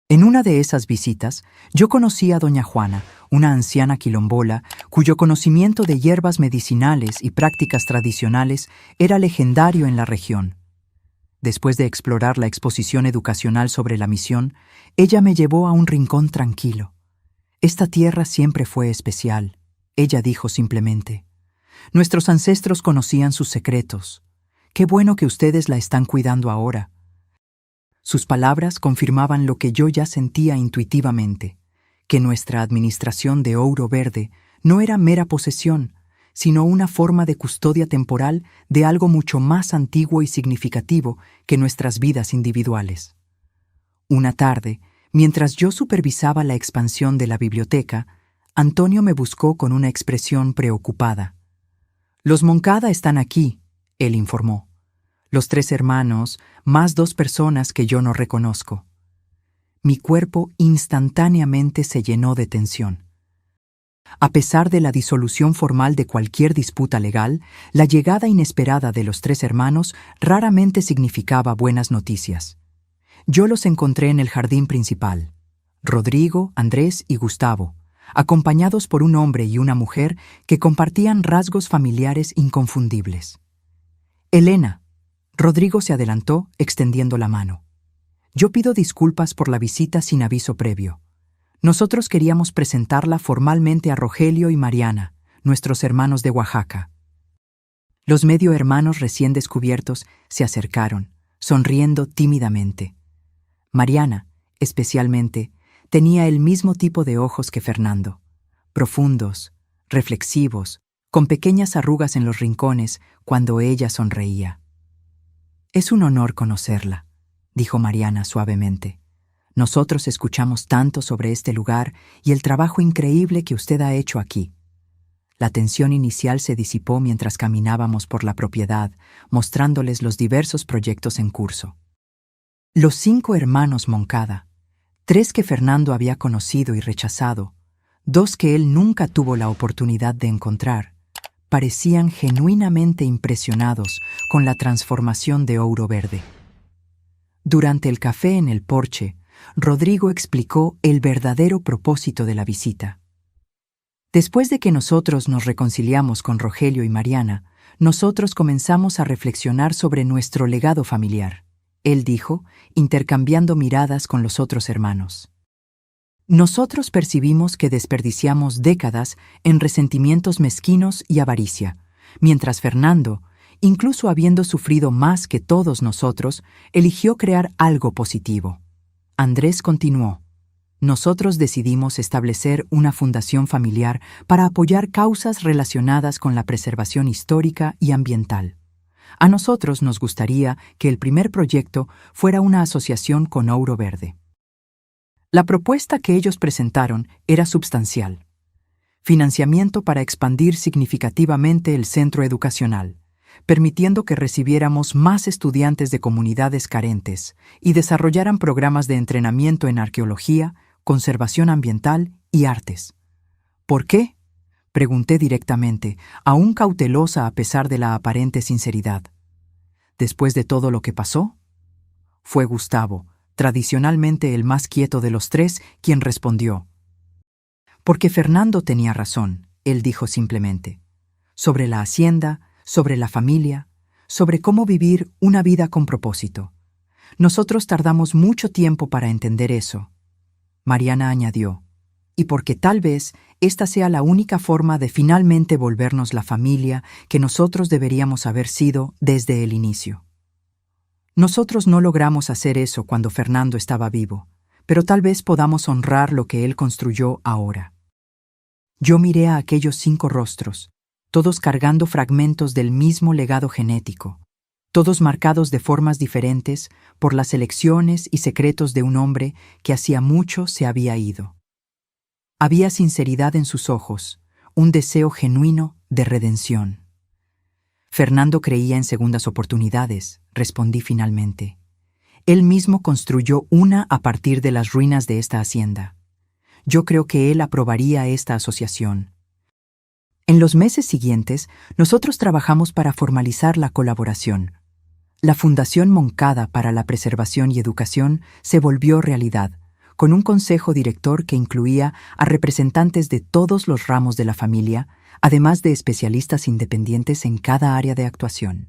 En una de esas visitas, yo conocí a doña Juana, una anciana quilombola, cuyo conocimiento de hierbas medicinales y prácticas tradicionales era legendario en la región. Después de explorar la exposición educacional sobre la misión, ella me llevó a un rincón tranquilo. Esta tierra siempre fue especial, ella dijo simplemente. Nuestros ancestros conocían sus secretos. Qué bueno que ustedes la están cuidando ahora. Sus palabras confirmaban lo que yo ya sentía intuitivamente, que nuestra administración de Ouro Verde no era mera posesión, sino una forma de custodia temporal de algo mucho más antiguo y significativo que nuestras vidas individuales. Una tarde, mientras yo supervisaba la expansión de la biblioteca, Antonio me buscó con una expresión preocupada. «Los Moncada están aquí», él informó. «Los 3 hermanos, más 2 personas que yo no reconozco». Mi cuerpo instantáneamente se llenó de tensión. A pesar de la disolución formal de cualquier disputa legal, la llegada inesperada de los 3 hermanos raramente significaba buenas noticias. Yo los encontré en el jardín principal, Rodrigo, Andrés y Gustavo, acompañados por un hombre y una mujer que compartían rasgos familiares inconfundibles. «Elena», Rodrigo se adelantó extendiendo la mano. «Yo pido disculpas por la visita sin aviso previo. Nosotros queríamos presentarla formalmente a Rogelio y Mariana, nuestros hermanos de Oaxaca». Los medio hermanos recién descubiertos se acercaron, sonriendo tímidamente. Mariana, especialmente, tenía el mismo tipo de ojos que Fernando, profundos, reflexivos, con pequeñas arrugas en los rincones cuando ella sonreía. «Es un honor conocerla», dijo Mariana suavemente. «Nosotros escuchamos tanto sobre este lugar y el trabajo increíble que usted ha hecho aquí». La tensión inicial se disipó mientras caminábamos por la propiedad, mostrándoles los diversos proyectos en curso. Los 5 hermanos Moncada, 3 que Fernando había conocido y rechazado, 2 que él nunca tuvo la oportunidad de encontrar, parecían genuinamente impresionados con la transformación de Ouro Verde. Durante el café en el porche, Rodrigo explicó el verdadero propósito de la visita. Después de que nosotros nos reconciliamos con Rogelio y Mariana, nosotros comenzamos a reflexionar sobre nuestro legado familiar, él dijo, intercambiando miradas con los otros hermanos. Nosotros percibimos que desperdiciamos décadas en resentimientos mezquinos y avaricia, mientras Fernando, incluso habiendo sufrido más que todos nosotros, eligió crear algo positivo. Andrés continuó. Nosotros decidimos establecer una fundación familiar para apoyar causas relacionadas con la preservación histórica y ambiental. A nosotros nos gustaría que el primer proyecto fuera una asociación con Ouro Verde. La propuesta que ellos presentaron era substancial. Financiamiento para expandir significativamente el centro educacional, permitiendo que recibiéramos más estudiantes de comunidades carentes y desarrollaran programas de entrenamiento en arqueología, conservación ambiental y artes. ¿Por qué?, pregunté directamente, aún cautelosa a pesar de la aparente sinceridad. ¿Después de todo lo que pasó? Fue Gustavo, tradicionalmente el más quieto de los 3, quien respondió. Porque Fernando tenía razón, él dijo simplemente. Sobre la hacienda, sobre la familia, sobre cómo vivir una vida con propósito. Nosotros tardamos mucho tiempo para entender eso. Mariana añadió, y porque tal vez esta sea la única forma de finalmente volvernos la familia que nosotros deberíamos haber sido desde el inicio. Nosotros no logramos hacer eso cuando Fernando estaba vivo, pero tal vez podamos honrar lo que él construyó ahora. Yo miré a aquellos 5 rostros, todos cargando fragmentos del mismo legado genético, todos marcados de formas diferentes por las elecciones y secretos de un hombre que hacía mucho se había ido. Había sinceridad en sus ojos, un deseo genuino de redención. Fernando creía en segundas oportunidades, respondí finalmente. Él mismo construyó una a partir de las ruinas de esta hacienda. Yo creo que él aprobaría esta asociación. En los meses siguientes, nosotros trabajamos para formalizar la colaboración. La Fundación Moncada para la Preservación y Educación se volvió realidad, con un consejo director que incluía a representantes de todos los ramos de la familia, además de especialistas independientes en cada área de actuación.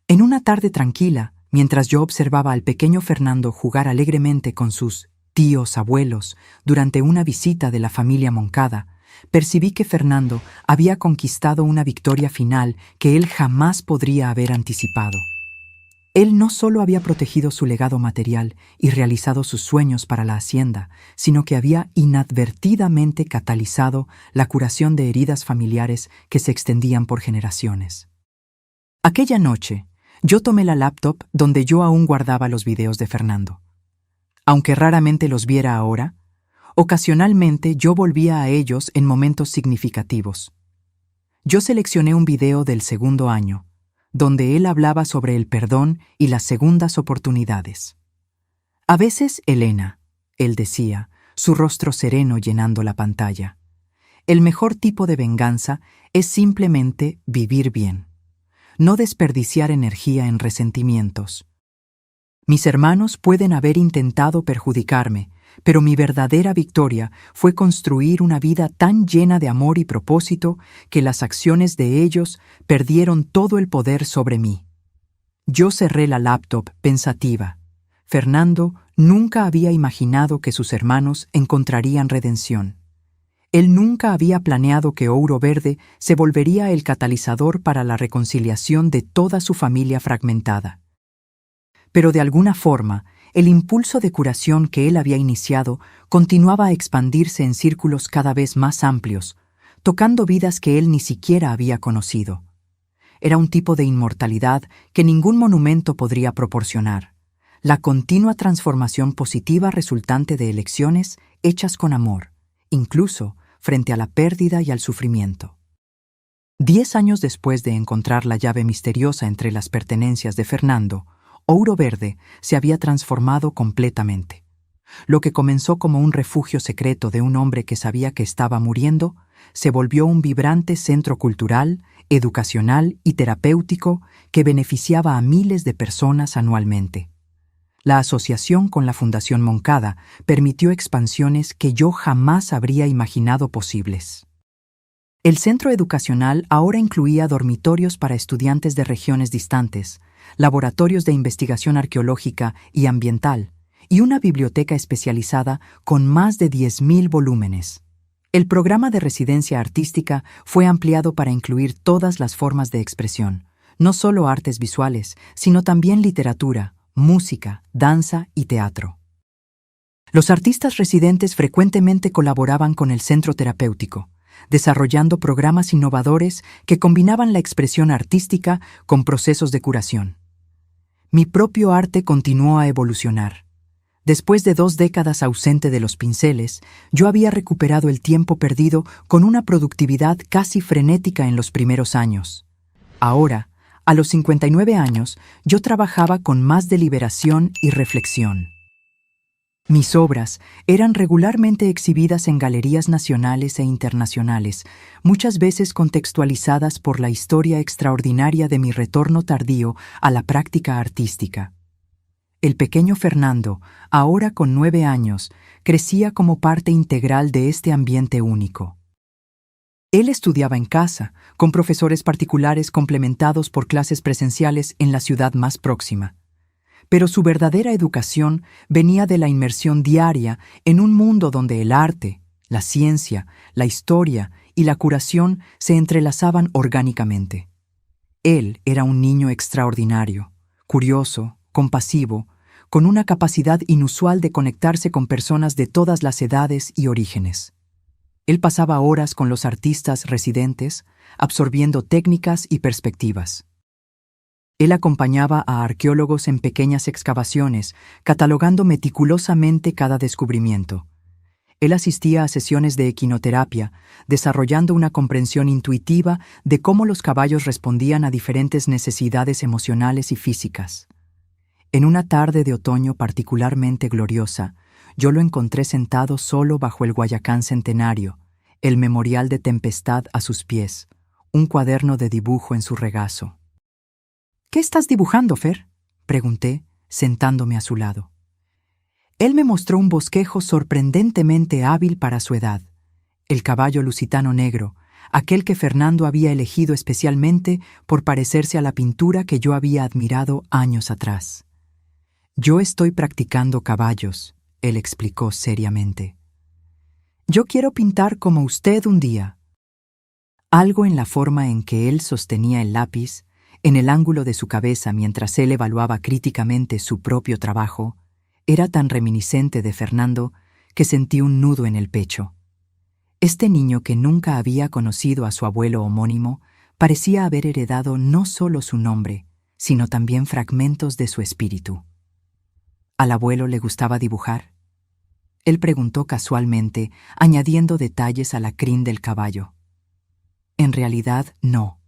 En una tarde tranquila, mientras yo observaba al pequeño Fernando jugar alegremente con sus tíos abuelos durante una visita de la familia Moncada, percibí que Fernando había conquistado una victoria final que él jamás podría haber anticipado. Él no solo había protegido su legado material y realizado sus sueños para la hacienda, sino que había inadvertidamente catalizado la curación de heridas familiares que se extendían por generaciones. Aquella noche, yo tomé la laptop donde yo aún guardaba los videos de Fernando. Aunque raramente los viera ahora, ocasionalmente yo volvía a ellos en momentos significativos. Yo seleccioné un video del segundo año, donde él hablaba sobre el perdón y las segundas oportunidades. A veces, Elena, él decía, su rostro sereno llenando la pantalla. El mejor tipo de venganza es simplemente vivir bien. No desperdiciar energía en resentimientos. Mis hermanos pueden haber intentado perjudicarme, pero mi verdadera victoria fue construir una vida tan llena de amor y propósito que las acciones de ellos perdieron todo el poder sobre mí. Yo cerré la laptop pensativa. Fernando nunca había imaginado que sus hermanos encontrarían redención. Él nunca había planeado que Ouro Verde se volvería el catalizador para la reconciliación de toda su familia fragmentada. Pero de alguna forma, el impulso de curación que él había iniciado continuaba a expandirse en círculos cada vez más amplios, tocando vidas que él ni siquiera había conocido. Era un tipo de inmortalidad que ningún monumento podría proporcionar, la continua transformación positiva resultante de elecciones hechas con amor, incluso frente a la pérdida y al sufrimiento. 10 años después de encontrar la llave misteriosa entre las pertenencias de Fernando, Ouro Verde se había transformado completamente. Lo que comenzó como un refugio secreto de un hombre que sabía que estaba muriendo, se volvió un vibrante centro cultural, educacional y terapéutico que beneficiaba a miles de personas anualmente. La asociación con la Fundación Moncada permitió expansiones que yo jamás habría imaginado posibles. El centro educacional ahora incluía dormitorios para estudiantes de regiones distantes, laboratorios de investigación arqueológica y ambiental, y una biblioteca especializada con más de 10.000 volúmenes. El programa de residencia artística fue ampliado para incluir todas las formas de expresión, no solo artes visuales, sino también literatura, música, danza y teatro. Los artistas residentes frecuentemente colaboraban con el centro terapéutico, desarrollando programas innovadores que combinaban la expresión artística con procesos de curación. Mi propio arte continuó a evolucionar. Después de 2 décadas ausente de los pinceles, yo había recuperado el tiempo perdido con una productividad casi frenética en los primeros años. Ahora, a los 59 años, yo trabajaba con más deliberación y reflexión. Mis obras eran regularmente exhibidas en galerías nacionales e internacionales, muchas veces contextualizadas por la historia extraordinaria de mi retorno tardío a la práctica artística. El pequeño Fernando, ahora con 9 años, crecía como parte integral de este ambiente único. Él estudiaba en casa, con profesores particulares complementados por clases presenciales en la ciudad más próxima. Pero su verdadera educación venía de la inmersión diaria en un mundo donde el arte, la ciencia, la historia y la curación se entrelazaban orgánicamente. Él era un niño extraordinario, curioso, compasivo, con una capacidad inusual de conectarse con personas de todas las edades y orígenes. Él pasaba horas con los artistas residentes, absorbiendo técnicas y perspectivas. Él acompañaba a arqueólogos en pequeñas excavaciones, catalogando meticulosamente cada descubrimiento. Él asistía a sesiones de equinoterapia, desarrollando una comprensión intuitiva de cómo los caballos respondían a diferentes necesidades emocionales y físicas. En una tarde de otoño particularmente gloriosa, yo lo encontré sentado solo bajo el Guayacán centenario, el memorial de tempestad a sus pies, un cuaderno de dibujo en su regazo. «¿Qué estás dibujando, Fer?», pregunté, sentándome a su lado. Él me mostró un bosquejo sorprendentemente hábil para su edad. El caballo lusitano negro, aquel que Fernando había elegido especialmente por parecerse a la pintura que yo había admirado años atrás. «Yo estoy practicando caballos», él explicó seriamente. «Yo quiero pintar como usted un día». Algo en la forma en que él sostenía el lápiz, en el ángulo de su cabeza mientras él evaluaba críticamente su propio trabajo, era tan reminiscente de Fernando que sentí un nudo en el pecho. Este niño que nunca había conocido a su abuelo homónimo parecía haber heredado no solo su nombre, sino también fragmentos de su espíritu. ¿Al abuelo le gustaba dibujar? Él preguntó casualmente, añadiendo detalles a la crin del caballo. En realidad, no,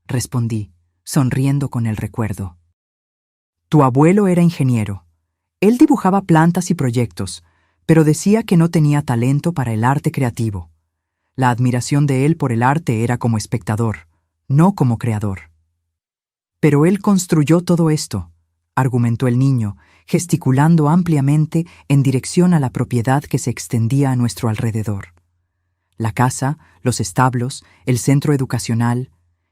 respondí, sonriendo con el recuerdo. Tu abuelo era ingeniero. Él dibujaba plantas y proyectos, pero decía que no tenía talento para el arte creativo. La admiración de él por el arte era como espectador, no como creador. Pero él construyó todo esto, argumentó el niño, gesticulando ampliamente en dirección a la propiedad que se extendía a nuestro alrededor. La casa, los establos, el centro educacional,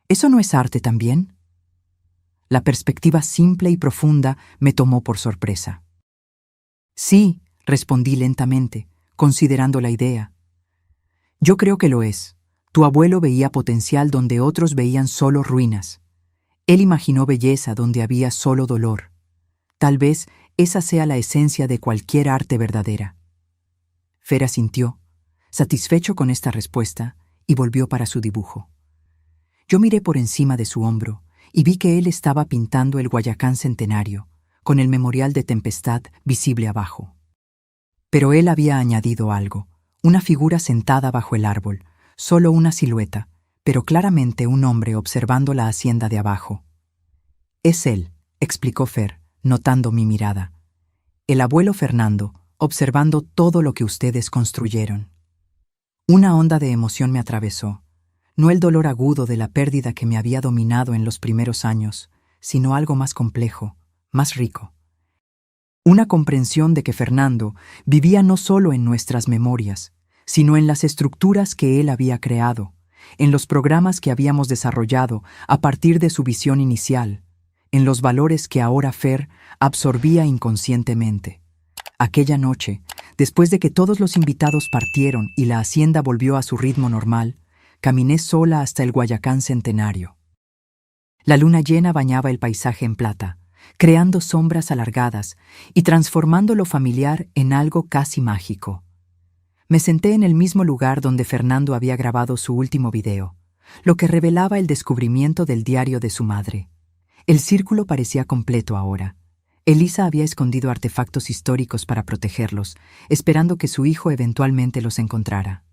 ¿eso no es arte también? La perspectiva simple y profunda me tomó por sorpresa. Sí, respondí lentamente, considerando la idea. Yo creo que lo es. Tu abuelo veía potencial donde otros veían solo ruinas. Él imaginó belleza donde había solo dolor. Tal vez esa sea la esencia de cualquier arte verdadera. Fer asintió, satisfecho con esta respuesta, y volvió para su dibujo. Yo miré por encima de su hombro y vi que él estaba pintando el Guayacán centenario, con el memorial de Tempestad visible abajo. Pero él había añadido algo, una figura sentada bajo el árbol, solo una silueta, pero claramente un hombre observando la hacienda de abajo. Es él, explicó Fer, notando mi mirada. El abuelo Fernando, observando todo lo que ustedes construyeron. Una onda de emoción me atravesó, no el dolor agudo de la pérdida que me había dominado en los primeros años, sino algo más complejo, más rico. Una comprensión de que Fernando vivía no solo en nuestras memorias, sino en las estructuras que él había creado, en los programas que habíamos desarrollado a partir de su visión inicial, en los valores que ahora Fer absorbía inconscientemente. Aquella noche, después de que todos los invitados partieron y la hacienda volvió a su ritmo normal, caminé sola hasta el Guayacán centenario. La luna llena bañaba el paisaje en plata, creando sombras alargadas y transformando lo familiar en algo casi mágico. Me senté en el mismo lugar donde Fernando había grabado su último video, lo que revelaba el descubrimiento del diario de su madre. El círculo parecía completo ahora. Elisa había escondido artefactos históricos para protegerlos, esperando que su hijo eventualmente los encontrara.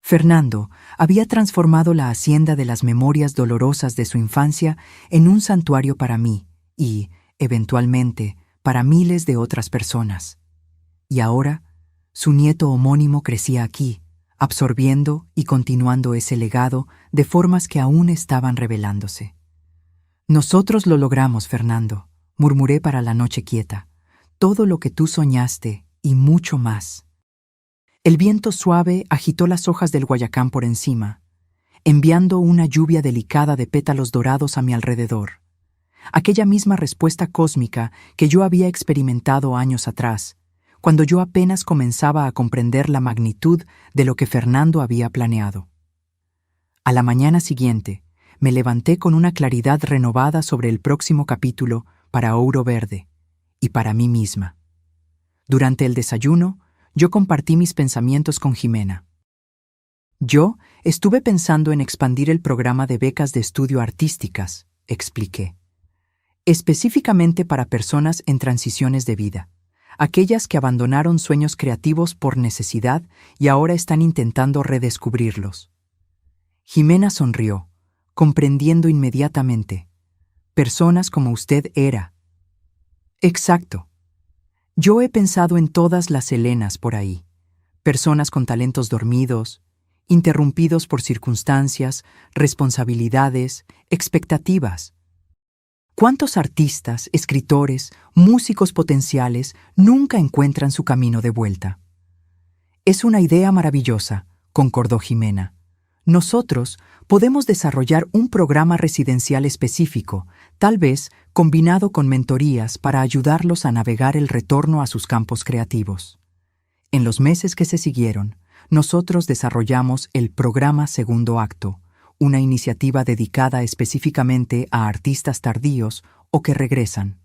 Fernando había transformado la hacienda de las memorias dolorosas de su infancia en un santuario para mí y, eventualmente, para miles de otras personas. Y ahora, su nieto homónimo crecía aquí, absorbiendo y continuando ese legado de formas que aún estaban revelándose. Nosotros lo logramos, Fernando, murmuré para la noche quieta. Todo lo que tú soñaste y mucho más. El viento suave agitó las hojas del Guayacán por encima, enviando una lluvia delicada de pétalos dorados a mi alrededor. Aquella misma respuesta cósmica que yo había experimentado años atrás, cuando yo apenas comenzaba a comprender la magnitud de lo que Fernando había planeado. A la mañana siguiente, me levanté con una claridad renovada sobre el próximo capítulo para Ouro Verde y para mí misma. Durante el desayuno, yo compartí mis pensamientos con Jimena. Yo estuve pensando en expandir el programa de becas de estudio artísticas, expliqué. Específicamente para personas en transiciones de vida, aquellas que abandonaron sueños creativos por necesidad y ahora están intentando redescubrirlos. Jimena sonrió, comprendiendo inmediatamente. Personas como usted era. Exacto. Yo he pensado en todas las Helenas por ahí, personas con talentos dormidos, interrumpidos por circunstancias, responsabilidades, expectativas. ¿Cuántos artistas, escritores, músicos potenciales nunca encuentran su camino de vuelta? Es una idea maravillosa, concordó Jimena. Nosotros podemos desarrollar un programa residencial específico, tal vez combinado con mentorías para ayudarlos a navegar el retorno a sus campos creativos. En los meses que se siguieron, nosotros desarrollamos el programa Segundo Acto, una iniciativa dedicada específicamente a artistas tardíos o que regresan.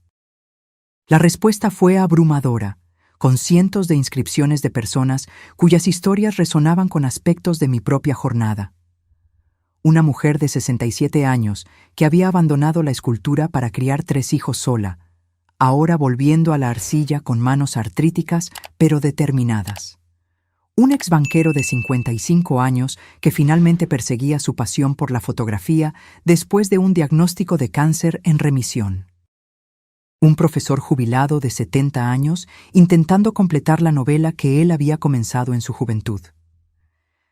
La respuesta fue abrumadora, con cientos de inscripciones de personas cuyas historias resonaban con aspectos de mi propia jornada. Una mujer de 67 años que había abandonado la escultura para criar 3 hijos sola, ahora volviendo a la arcilla con manos artríticas pero determinadas. Un exbanquero de 55 años que finalmente perseguía su pasión por la fotografía después de un diagnóstico de cáncer en remisión. Un profesor jubilado de 70 años intentando completar la novela que él había comenzado en su juventud.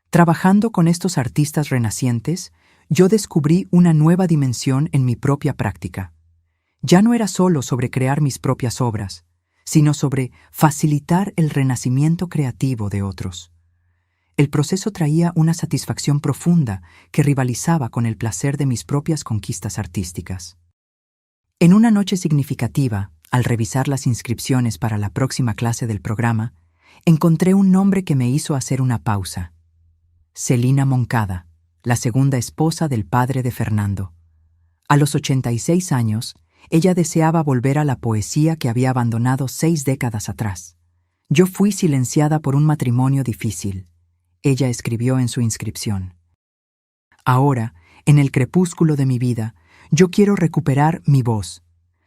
Trabajando con estos artistas renacientes, yo descubrí una nueva dimensión en mi propia práctica. Ya no era solo sobre crear mis propias obras, sino sobre facilitar el renacimiento creativo de otros. El proceso traía una satisfacción profunda que rivalizaba con el placer de mis propias conquistas artísticas. En una noche significativa, al revisar las inscripciones para la próxima clase del programa, encontré un nombre que me hizo hacer una pausa. Celina Moncada, la segunda esposa del padre de Fernando. A los 86 años, ella deseaba volver a la poesía que había abandonado 6 décadas atrás. Yo fui silenciada por un matrimonio difícil. Ella escribió en su inscripción. Ahora, en el crepúsculo de mi vida, yo quiero recuperar mi voz,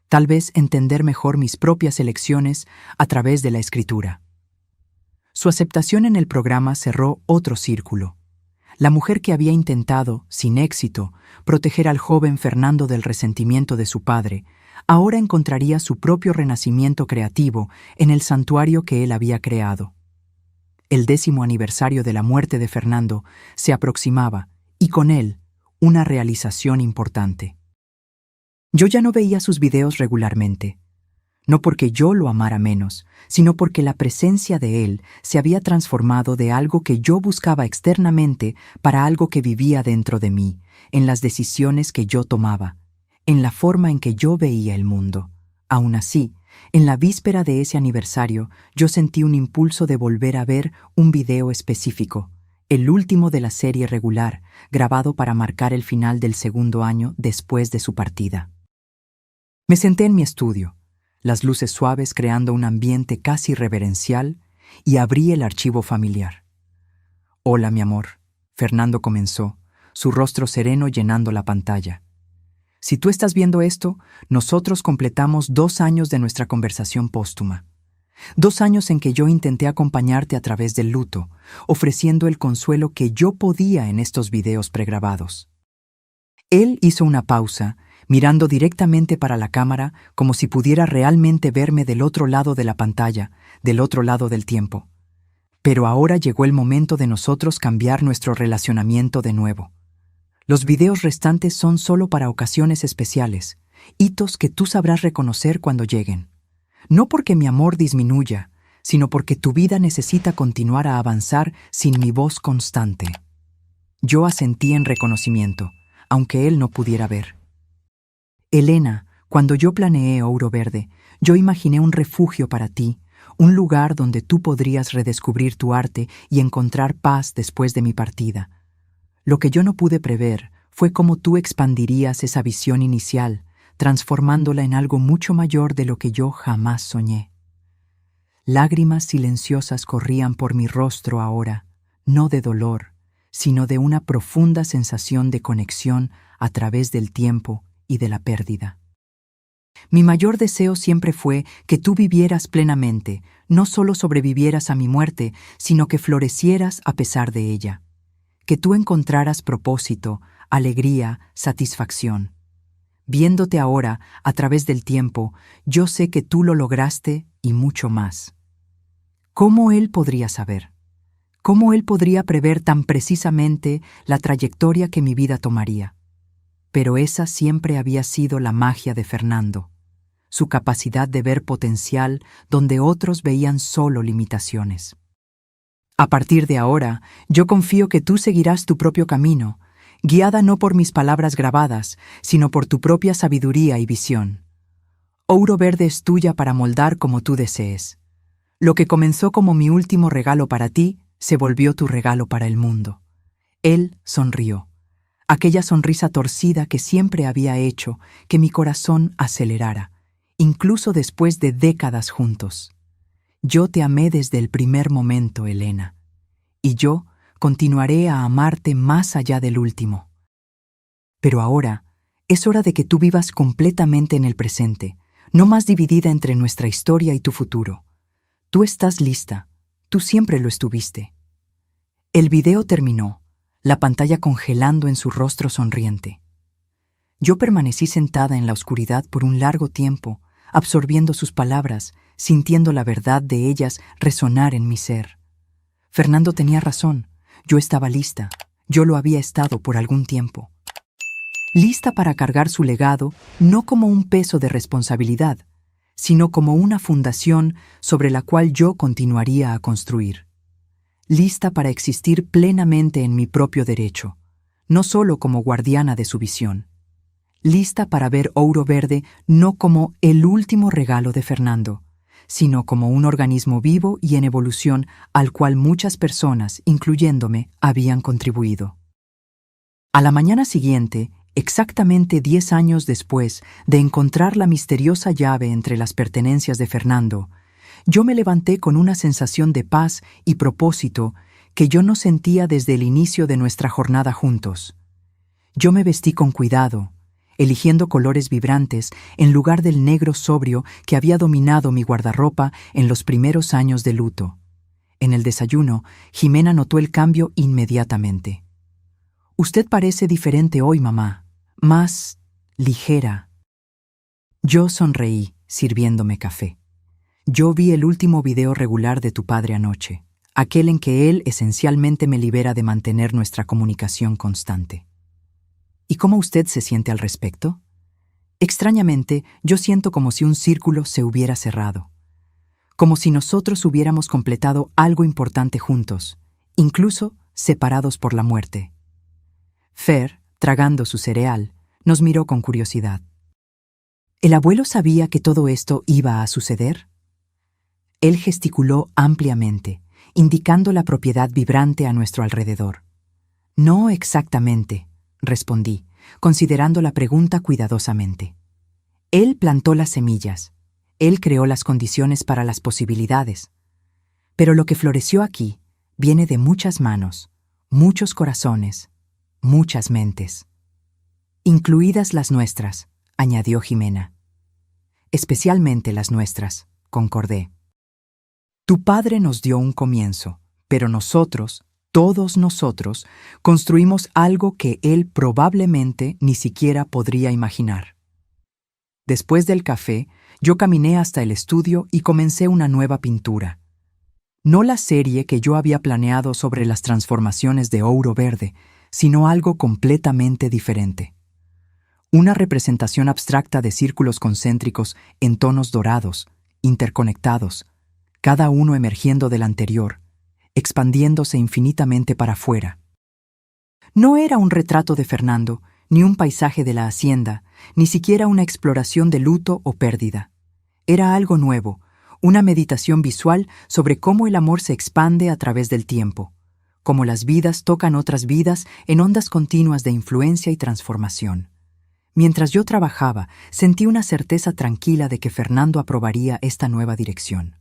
tal vez entender mejor mis propias elecciones a través de la escritura. Su aceptación en el programa cerró otro círculo. La mujer que había intentado, sin éxito, proteger al joven Fernando del resentimiento de su padre, ahora encontraría su propio renacimiento creativo en el santuario que él había creado. El 10º aniversario de la muerte de Fernando se aproximaba, y con él, una realización importante. Yo ya no veía sus videos regularmente, no porque yo lo amara menos, sino porque la presencia de él se había transformado de algo que yo buscaba externamente para algo que vivía dentro de mí, en las decisiones que yo tomaba, en la forma en que yo veía el mundo. Aún así, en la víspera de ese aniversario, yo sentí un impulso de volver a ver un video específico, el último de la serie regular, grabado para marcar el final del 2º año después de su partida. Me senté en mi estudio, las luces suaves creando un ambiente casi reverencial, y abrí el archivo familiar. «Hola, mi amor», Fernando comenzó, su rostro sereno llenando la pantalla. «Si tú estás viendo esto, nosotros completamos 2 años de nuestra conversación póstuma. 2 años en que yo intenté acompañarte a través del luto, ofreciendo el consuelo que yo podía en estos videos pregrabados». Él hizo una pausa, mirando directamente para la cámara como si pudiera realmente verme del otro lado de la pantalla, del otro lado del tiempo. Pero ahora llegó el momento de nosotros cambiar nuestro relacionamiento de nuevo. Los videos restantes son solo para ocasiones especiales, hitos que tú sabrás reconocer cuando lleguen. No porque mi amor disminuya, sino porque tu vida necesita continuar a avanzar sin mi voz constante. Yo asentí en reconocimiento, aunque él no pudiera ver. Elena, cuando yo planeé Ouro Verde, yo imaginé un refugio para ti, un lugar donde tú podrías redescubrir tu arte y encontrar paz después de mi partida. Lo que yo no pude prever fue cómo tú expandirías esa visión inicial, transformándola en algo mucho mayor de lo que yo jamás soñé. Lágrimas silenciosas corrían por mi rostro ahora, no de dolor, sino de una profunda sensación de conexión a través del tiempo y de la pérdida. Mi mayor deseo siempre fue que tú vivieras plenamente, no solo sobrevivieras a mi muerte, sino que florecieras a pesar de ella. Que tú encontraras propósito, alegría, satisfacción. Viéndote ahora, a través del tiempo, yo sé que tú lo lograste y mucho más. ¿Cómo él podría saber? ¿Cómo él podría prever tan precisamente la trayectoria que mi vida tomaría? Pero esa siempre había sido la magia de Fernando, su capacidad de ver potencial donde otros veían solo limitaciones. A partir de ahora, yo confío que tú seguirás tu propio camino, guiada no por mis palabras grabadas, sino por tu propia sabiduría y visión. Ouro Verde es tuya para moldar como tú desees. Lo que comenzó como mi último regalo para ti, se volvió tu regalo para el mundo. Él sonrió. Aquella sonrisa torcida que siempre había hecho que mi corazón acelerara, incluso después de décadas juntos. Yo te amé desde el primer momento, Elena, y yo continuaré a amarte más allá del último. Pero ahora es hora de que tú vivas completamente en el presente, no más dividida entre nuestra historia y tu futuro. Tú estás lista, tú siempre lo estuviste. El video terminó, la pantalla congelando en su rostro sonriente. Yo permanecí sentada en la oscuridad por un largo tiempo, absorbiendo sus palabras, sintiendo la verdad de ellas resonar en mi ser. Fernando tenía razón, yo estaba lista, yo lo había estado por algún tiempo. Lista para cargar su legado no como un peso de responsabilidad, sino como una fundación sobre la cual yo continuaría a construir. Lista para existir plenamente en mi propio derecho, no solo como guardiana de su visión. Lista para ver Ouro Verde no como el último regalo de Fernando, sino como un organismo vivo y en evolución al cual muchas personas, incluyéndome, habían contribuido. A la mañana siguiente, exactamente 10 años después de encontrar la misteriosa llave entre las pertenencias de Fernando, yo me levanté con una sensación de paz y propósito que yo no sentía desde el inicio de nuestra jornada juntos. Yo me vestí con cuidado, eligiendo colores vibrantes en lugar del negro sobrio que había dominado mi guardarropa en los primeros años de luto. En el desayuno, Jimena notó el cambio inmediatamente. «Usted parece diferente hoy, mamá, más ligera». Yo sonreí, sirviéndome café. Yo vi el último video regular de tu padre anoche, aquel en que él esencialmente me libera de mantener nuestra comunicación constante. ¿Y cómo usted se siente al respecto? Extrañamente, yo siento como si un círculo se hubiera cerrado. Como si nosotros hubiéramos completado algo importante juntos, incluso separados por la muerte. Fer, tragando su cereal, nos miró con curiosidad. ¿El abuelo sabía que todo esto iba a suceder? Él gesticuló ampliamente, indicando la propiedad vibrante a nuestro alrededor. No exactamente, respondí, considerando la pregunta cuidadosamente. Él plantó las semillas, él creó las condiciones para las posibilidades. Pero lo que floreció aquí viene de muchas manos, muchos corazones, muchas mentes. Incluidas las nuestras, añadió Jimena. Especialmente las nuestras, concordé. Tu padre nos dio un comienzo, pero nosotros, todos nosotros, construimos algo que él probablemente ni siquiera podría imaginar. Después del café, yo caminé hasta el estudio y comencé una nueva pintura. No la serie que yo había planeado sobre las transformaciones de Ouro Verde, sino algo completamente diferente. Una representación abstracta de círculos concéntricos en tonos dorados, interconectados, cada uno emergiendo del anterior, expandiéndose infinitamente para afuera. No era un retrato de Fernando, ni un paisaje de la hacienda, ni siquiera una exploración de luto o pérdida. Era algo nuevo, una meditación visual sobre cómo el amor se expande a través del tiempo, cómo las vidas tocan otras vidas en ondas continuas de influencia y transformación. Mientras yo trabajaba, sentí una certeza tranquila de que Fernando aprobaría esta nueva dirección.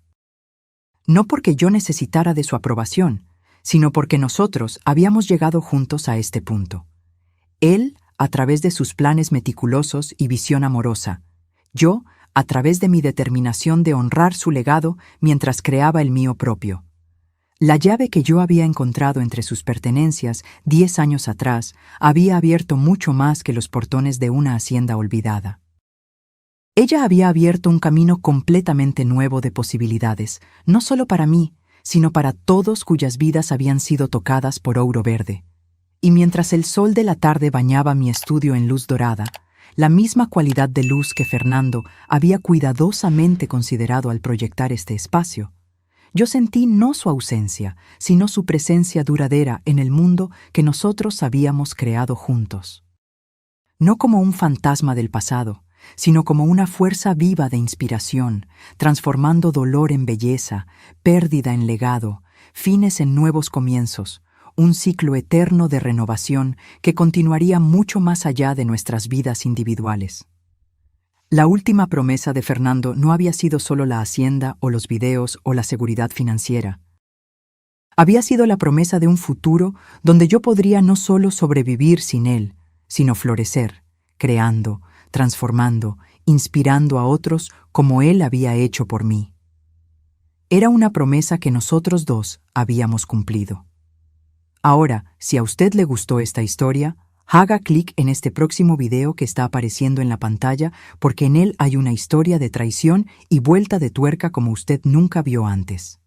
No porque yo necesitara de su aprobación, sino porque nosotros habíamos llegado juntos a este punto. Él, a través de sus planes meticulosos y visión amorosa, yo, a través de mi determinación de honrar su legado mientras creaba el mío propio. La llave que yo había encontrado entre sus pertenencias 10 años atrás había abierto mucho más que los portones de una hacienda olvidada. Ella había abierto un camino completamente nuevo de posibilidades, no solo para mí, sino para todos cuyas vidas habían sido tocadas por Ouro Verde. Y mientras el sol de la tarde bañaba mi estudio en luz dorada, la misma cualidad de luz que Fernando había cuidadosamente considerado al proyectar este espacio, yo sentí no su ausencia, sino su presencia duradera en el mundo que nosotros habíamos creado juntos. No como un fantasma del pasado, sino como una fuerza viva de inspiración, transformando dolor en belleza, pérdida en legado, fines en nuevos comienzos, un ciclo eterno de renovación que continuaría mucho más allá de nuestras vidas individuales. La última promesa de Fernando no había sido solo la hacienda o los videos o la seguridad financiera. Había sido la promesa de un futuro donde yo podría no solo sobrevivir sin él, sino florecer, creando, transformando, inspirando a otros como él había hecho por mí. Era una promesa que nosotros dos habíamos cumplido. Ahora, si a usted le gustó esta historia, haga clic en este próximo video que está apareciendo en la pantalla porque en él hay una historia de traición y vuelta de tuerca como usted nunca vio antes.